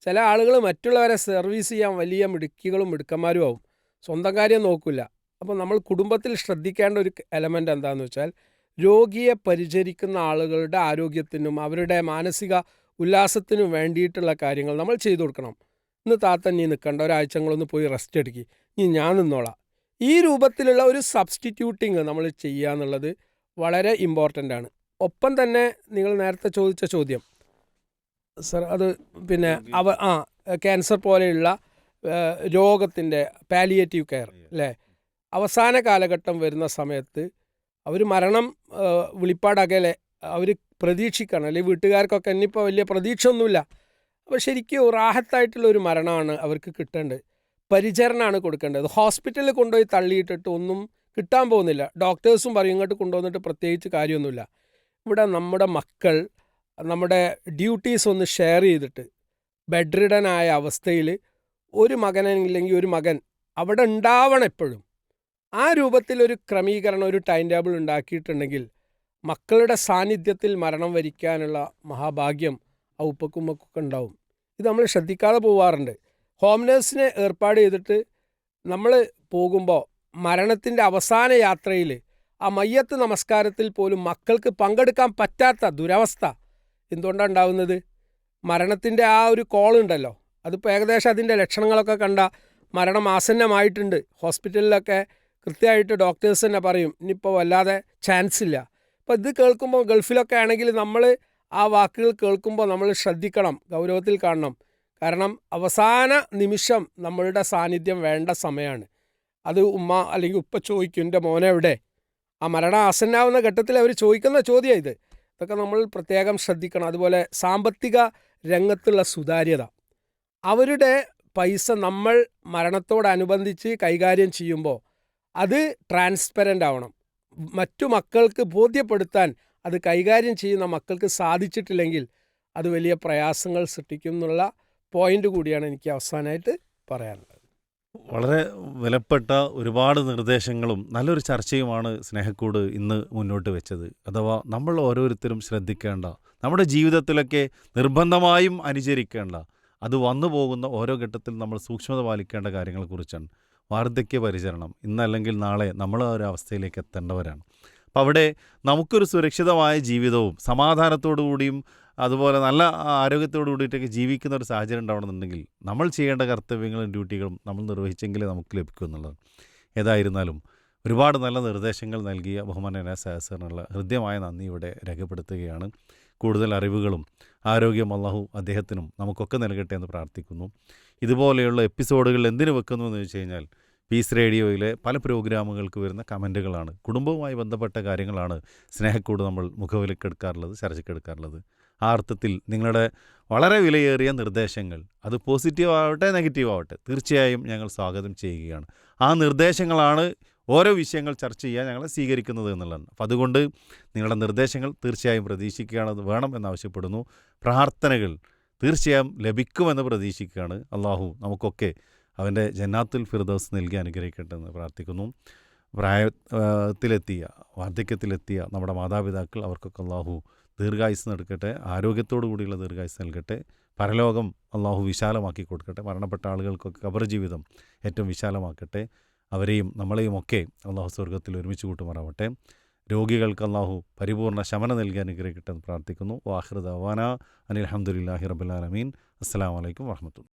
ചില ആളുകൾ മറ്റുള്ളവരെ സർവീസ് ചെയ്യാൻ വലിയ മിടുക്കികളും മിടുക്കന്മാരും ആവും, സ്വന്തം കാര്യം നോക്കില്ല. അപ്പോൾ നമ്മൾ കുടുംബത്തിൽ ശ്രദ്ധിക്കേണ്ട ഒരു എലമെൻ്റ് എന്താണെന്ന് വെച്ചാൽ, രോഗിയെ പരിചരിക്കുന്ന ആളുകളുടെ ആരോഗ്യത്തിനും അവരുടെ മാനസിക ഉല്ലാസത്തിനും വേണ്ടിയിട്ടുള്ള കാര്യങ്ങൾ നമ്മൾ ചെയ്തു കൊടുക്കണം. ഇന്ന് താത്ത നീ നിൽക്കണ്ട, ഒരാഴ്ചകളൊന്ന് പോയി റെസ്റ്റ് എടുക്കി, നീ ഞാൻ നിന്നോളാം. ഈ രൂപത്തിലുള്ള ഒരു സബ്സ്റ്റിറ്റ്യൂട്ടിങ് നമ്മൾ ചെയ്യുക എന്നുള്ളത് വളരെ ഇമ്പോർട്ടൻ്റ് ആണ്. ഒപ്പം തന്നെ നിങ്ങൾ നേരത്തെ ചോദിച്ച ചോദ്യം സർ, അത് പിന്നെ ക്യാൻസർ പോലെയുള്ള രോഗത്തിൻ്റെ പാലിയേറ്റീവ് കെയർ, അല്ലേ? അവസാന കാലഘട്ടം വരുന്ന സമയത്ത് അവർ മരണം വിളിപ്പാടകലെ അവർ പ്രതീക്ഷിക്കണം, അല്ലെങ്കിൽ വീട്ടുകാർക്കൊക്കെ ഇനിയിപ്പോൾ വലിയ പ്രതീക്ഷ ഒന്നുമില്ല. അപ്പോൾ ശരിക്കും റാഹത്തായിട്ടുള്ള ഒരു മരണമാണ് അവർക്ക് കിട്ടേണ്ടത്. പരിചരണമാണ് കൊടുക്കേണ്ടത്. ഹോസ്പിറ്റലിൽ കൊണ്ടുപോയി തള്ളിയിട്ടിട്ട് ഒന്നും കിട്ടാൻ പോകുന്നില്ല. ഡോക്ടേഴ്സും പറയും ഇങ്ങോട്ട് കൊണ്ടുവന്നിട്ട് പ്രത്യേകിച്ച് കാര്യമൊന്നുമില്ല. ഇവിടെ നമ്മുടെ മക്കൾ നമ്മുടെ ഡ്യൂട്ടീസ് ഒന്ന് ഷെയർ ചെയ്തിട്ട് ബെഡ് റിഡനായ അവസ്ഥയിൽ ഒരു മകനില്ലെങ്കിൽ ഒരു മകൻ അവിടെ ഉണ്ടാവണം എപ്പോഴും. ആ രൂപത്തിലൊരു ക്രമീകരണം, ഒരു ടൈം ടേബിൾ ഉണ്ടാക്കിയിട്ടുണ്ടെങ്കിൽ മക്കളുടെ സാന്നിധ്യത്തിൽ മരണം വരിക്കാനുള്ള മഹാഭാഗ്യം ആ ഉപ്പക്കുമ്മക്കൊക്കെ ഉണ്ടാവും. ഇത് നമ്മൾ ശ്രദ്ധിക്കാതെ പോവാറുണ്ട്. ഹോം നേഴ്സിനെ ഏർപ്പാട് ചെയ്തിട്ട് നമ്മൾ പോകുമ്പോൾ മരണത്തിൻ്റെ അവസാന യാത്രയിൽ ആ മയ്യത്ത് നമസ്കാരത്തിൽ പോലും മക്കൾക്ക് പങ്കെടുക്കാൻ പറ്റാത്ത ദുരവസ്ഥ എന്തുകൊണ്ടാണ് ഉണ്ടാവുന്നത്? മരണത്തിൻ്റെ ആ ഒരു കോളുണ്ടല്ലോ, അതിപ്പോൾ ഏകദേശം അതിൻ്റെ ലക്ഷണങ്ങളൊക്കെ കണ്ട മരണം ആസന്നമായിട്ടുണ്ട്. ഹോസ്പിറ്റലിലൊക്കെ കൃത്യമായിട്ട് ഡോക്ടേഴ്സ് തന്നെ പറയും ഇനിയിപ്പോൾ വല്ലാതെ ചാൻസ് ഇല്ല. അപ്പോൾ ഇത് കേൾക്കുമ്പോൾ ഗൾഫിലൊക്കെ ആണെങ്കിൽ നമ്മൾ ആ വാക്കുകൾ കേൾക്കുമ്പോൾ നമ്മൾ ശ്രദ്ധിക്കണം, ഗൗരവത്തിൽ കാണണം. കാരണം അവസാന നിമിഷം നമ്മളുടെ സാന്നിധ്യം വേണ്ട സമയമാണ്. അത് ഉമ്മ അല്ലെങ്കിൽ ഉപ്പ ചോദിക്കും എൻ്റെ മോനെ എവിടെ? ആ മരണം ആസന്നാവുന്ന ഘട്ടത്തിൽ അവർ ചോദിക്കുന്ന ചോദ്യമാണ് ഇത്. ഇതൊക്കെ നമ്മൾ പ്രത്യേകം ശ്രദ്ധിക്കണം. അതുപോലെ സാമ്പത്തിക രംഗത്തുള്ള സുതാര്യത, അവരുടെ പൈസ നമ്മൾ മരണത്തോടനുബന്ധിച്ച് കൈകാര്യം ചെയ്യുമ്പോൾ അത് ട്രാൻസ്പെറൻ്റ് ആവണം. മറ്റു മക്കൾക്ക് ബോധ്യപ്പെടുത്താൻ അത് കൈകാര്യം ചെയ്യുന്ന മക്കൾക്ക് സാധിച്ചിട്ടില്ലെങ്കിൽ അത് വലിയ പ്രയാസങ്ങൾ സൃഷ്ടിക്കും എന്നുള്ള പോയിൻ്റ് കൂടിയാണ് എനിക്ക് അവസാനമായിട്ട് പറയാനുള്ളത്. വളരെ വിലപ്പെട്ട ഒരുപാട് നിർദ്ദേശങ്ങളും നല്ലൊരു ചർച്ചയുമാണ് സ്നേഹക്കൂട് ഇന്ന് മുന്നോട്ട് വെച്ചത്. അഥവാ നമ്മൾ ഓരോരുത്തരും ശ്രദ്ധിക്കേണ്ട, നമ്മുടെ ജീവിതത്തിലൊക്കെ നിർബന്ധമായും അനുചരിക്കേണ്ട, അത് വന്നു പോകുന്ന ഓരോ ഘട്ടത്തിൽ നമ്മൾ സൂക്ഷ്മത പാലിക്കേണ്ട കാര്യങ്ങളെക്കുറിച്ചാണ് വാർദ്ധക്യ പരിചരണം, ഇന്നല്ലെങ്കിൽ നാളെ നമ്മൾ ആ ഒരു അവസ്ഥയിലേക്ക് എത്തേണ്ടവരാണ്. അപ്പോൾ അവിടെ നമുക്കൊരു സുരക്ഷിതമായ ജീവിതവും സമാധാനത്തോടു കൂടിയും അതുപോലെ നല്ല ആരോഗ്യത്തോടു കൂടിയിട്ടൊക്കെ ജീവിക്കുന്ന ഒരു സാഹചര്യം ഉണ്ടാവണമെന്നുണ്ടെങ്കിൽ നമ്മൾ ചെയ്യേണ്ട കർത്തവ്യങ്ങളും ഡ്യൂട്ടികളും നമ്മൾ നിർവഹിച്ചെങ്കിലേ നമുക്ക് ലഭിക്കൂ എന്നുള്ളതാണ്. ഏതായിരുന്നാലും ഒരുപാട് നല്ല നിർദ്ദേശങ്ങൾ നൽകിയ ബഹുമാന്യനായ സഹസറിനുള്ള ഹൃദ്യമായ നന്ദി ഇവിടെ രേഖപ്പെടുത്തുകയാണ്. കൂടുതൽ അറിവുകളും ആരോഗ്യം അല്ലാഹു അദ്ദേഹത്തിനും നമുക്കൊക്കെ നൽകട്ടെ എന്ന് പ്രാർത്ഥിക്കുന്നു. ഇതുപോലെയുള്ള എപ്പിസോഡുകൾ എന്തിനു വെക്കുന്നു എന്ന് ചോദിച്ചു കഴിഞ്ഞാൽ പീസ് റേഡിയോയിലെ പല പ്രോഗ്രാമുകൾക്ക് വരുന്ന കമൻറ്റുകളാണ്, കുടുംബവുമായി ബന്ധപ്പെട്ട കാര്യങ്ങളാണ് സ്നേഹക്കൂട് നമ്മൾ മുഖവിലക്കെടുക്കാറുള്ളത്, ചർച്ചയ്ക്കെടുക്കാറുള്ളത്. ആ അർത്ഥത്തിൽ നിങ്ങളുടെ വളരെ വിലയേറിയ നിർദ്ദേശങ്ങൾ, അത് പോസിറ്റീവ് ആവട്ടെ നെഗറ്റീവ് ആവട്ടെ, തീർച്ചയായും ഞങ്ങൾ സ്വാഗതം ചെയ്യുകയാണ്. ആ നിർദ്ദേശങ്ങളാണ് ഓരോ വിഷയങ്ങൾ ചർച്ച ചെയ്യാൻ ഞങ്ങൾ സ്വീകരിക്കുന്നത് എന്നുള്ളതാണ്. അപ്പം അതുകൊണ്ട് നിങ്ങളുടെ നിർദ്ദേശങ്ങൾ തീർച്ചയായും പ്രതീക്ഷിക്കുകയാണ്, അത് വേണം എന്നാവശ്യപ്പെടുന്നു. പ്രാർത്ഥനകൾ തീർച്ചയായും ലഭിക്കുമെന്ന് പ്രതീക്ഷിക്കുകയാണ്. അള്ളാഹു നമുക്കൊക്കെ അവൻ്റെ ജന്നാത്തുൽ ഫിർദൗസ് നൽകി അനുഗ്രഹിക്കട്ടെ എന്ന് പ്രാർത്ഥിക്കുന്നു. വാർദ്ധക്യത്തിലെത്തിയ നമ്മുടെ മാതാപിതാക്കൾ, അവർക്കൊക്കെ അള്ളാഹു ദീർഘായുസ് നൽകട്ടെ, ആരോഗ്യത്തോടു കൂടിയുള്ള ദീർഘായുസ് നൽകട്ടെ. പരലോകം അള്ളാഹു വിശാലമാക്കി കൊടുക്കട്ടെ. മരണപ്പെട്ട ആളുകൾക്കൊക്കെ ഖബർ ജീവിതം ഏറ്റവും വിശാലമാക്കട്ടെ. അവരെയും നമ്മളെയും ഒക്കെ അള്ളാഹു സ്വർഗ്ഗത്തിൽ ഒരുമിച്ച് കൂട്ടുമാറാവട്ടെ. രോഗികൾക്ക് അള്ളാഹു പരിപൂർണ്ണ ശമനം നൽകി അനുഗ്രഹിക്കട്ടെ എന്ന് പ്രാർത്ഥിക്കുന്നു. വാഹിർ ദഅ്വാനാ അനിൽ ഹംദുലില്ലാഹി റബ്ബിൽ ആലമീൻ. അസ്സലാമു അലൈക്കും വറഹ്മത്തുള്ളാഹി.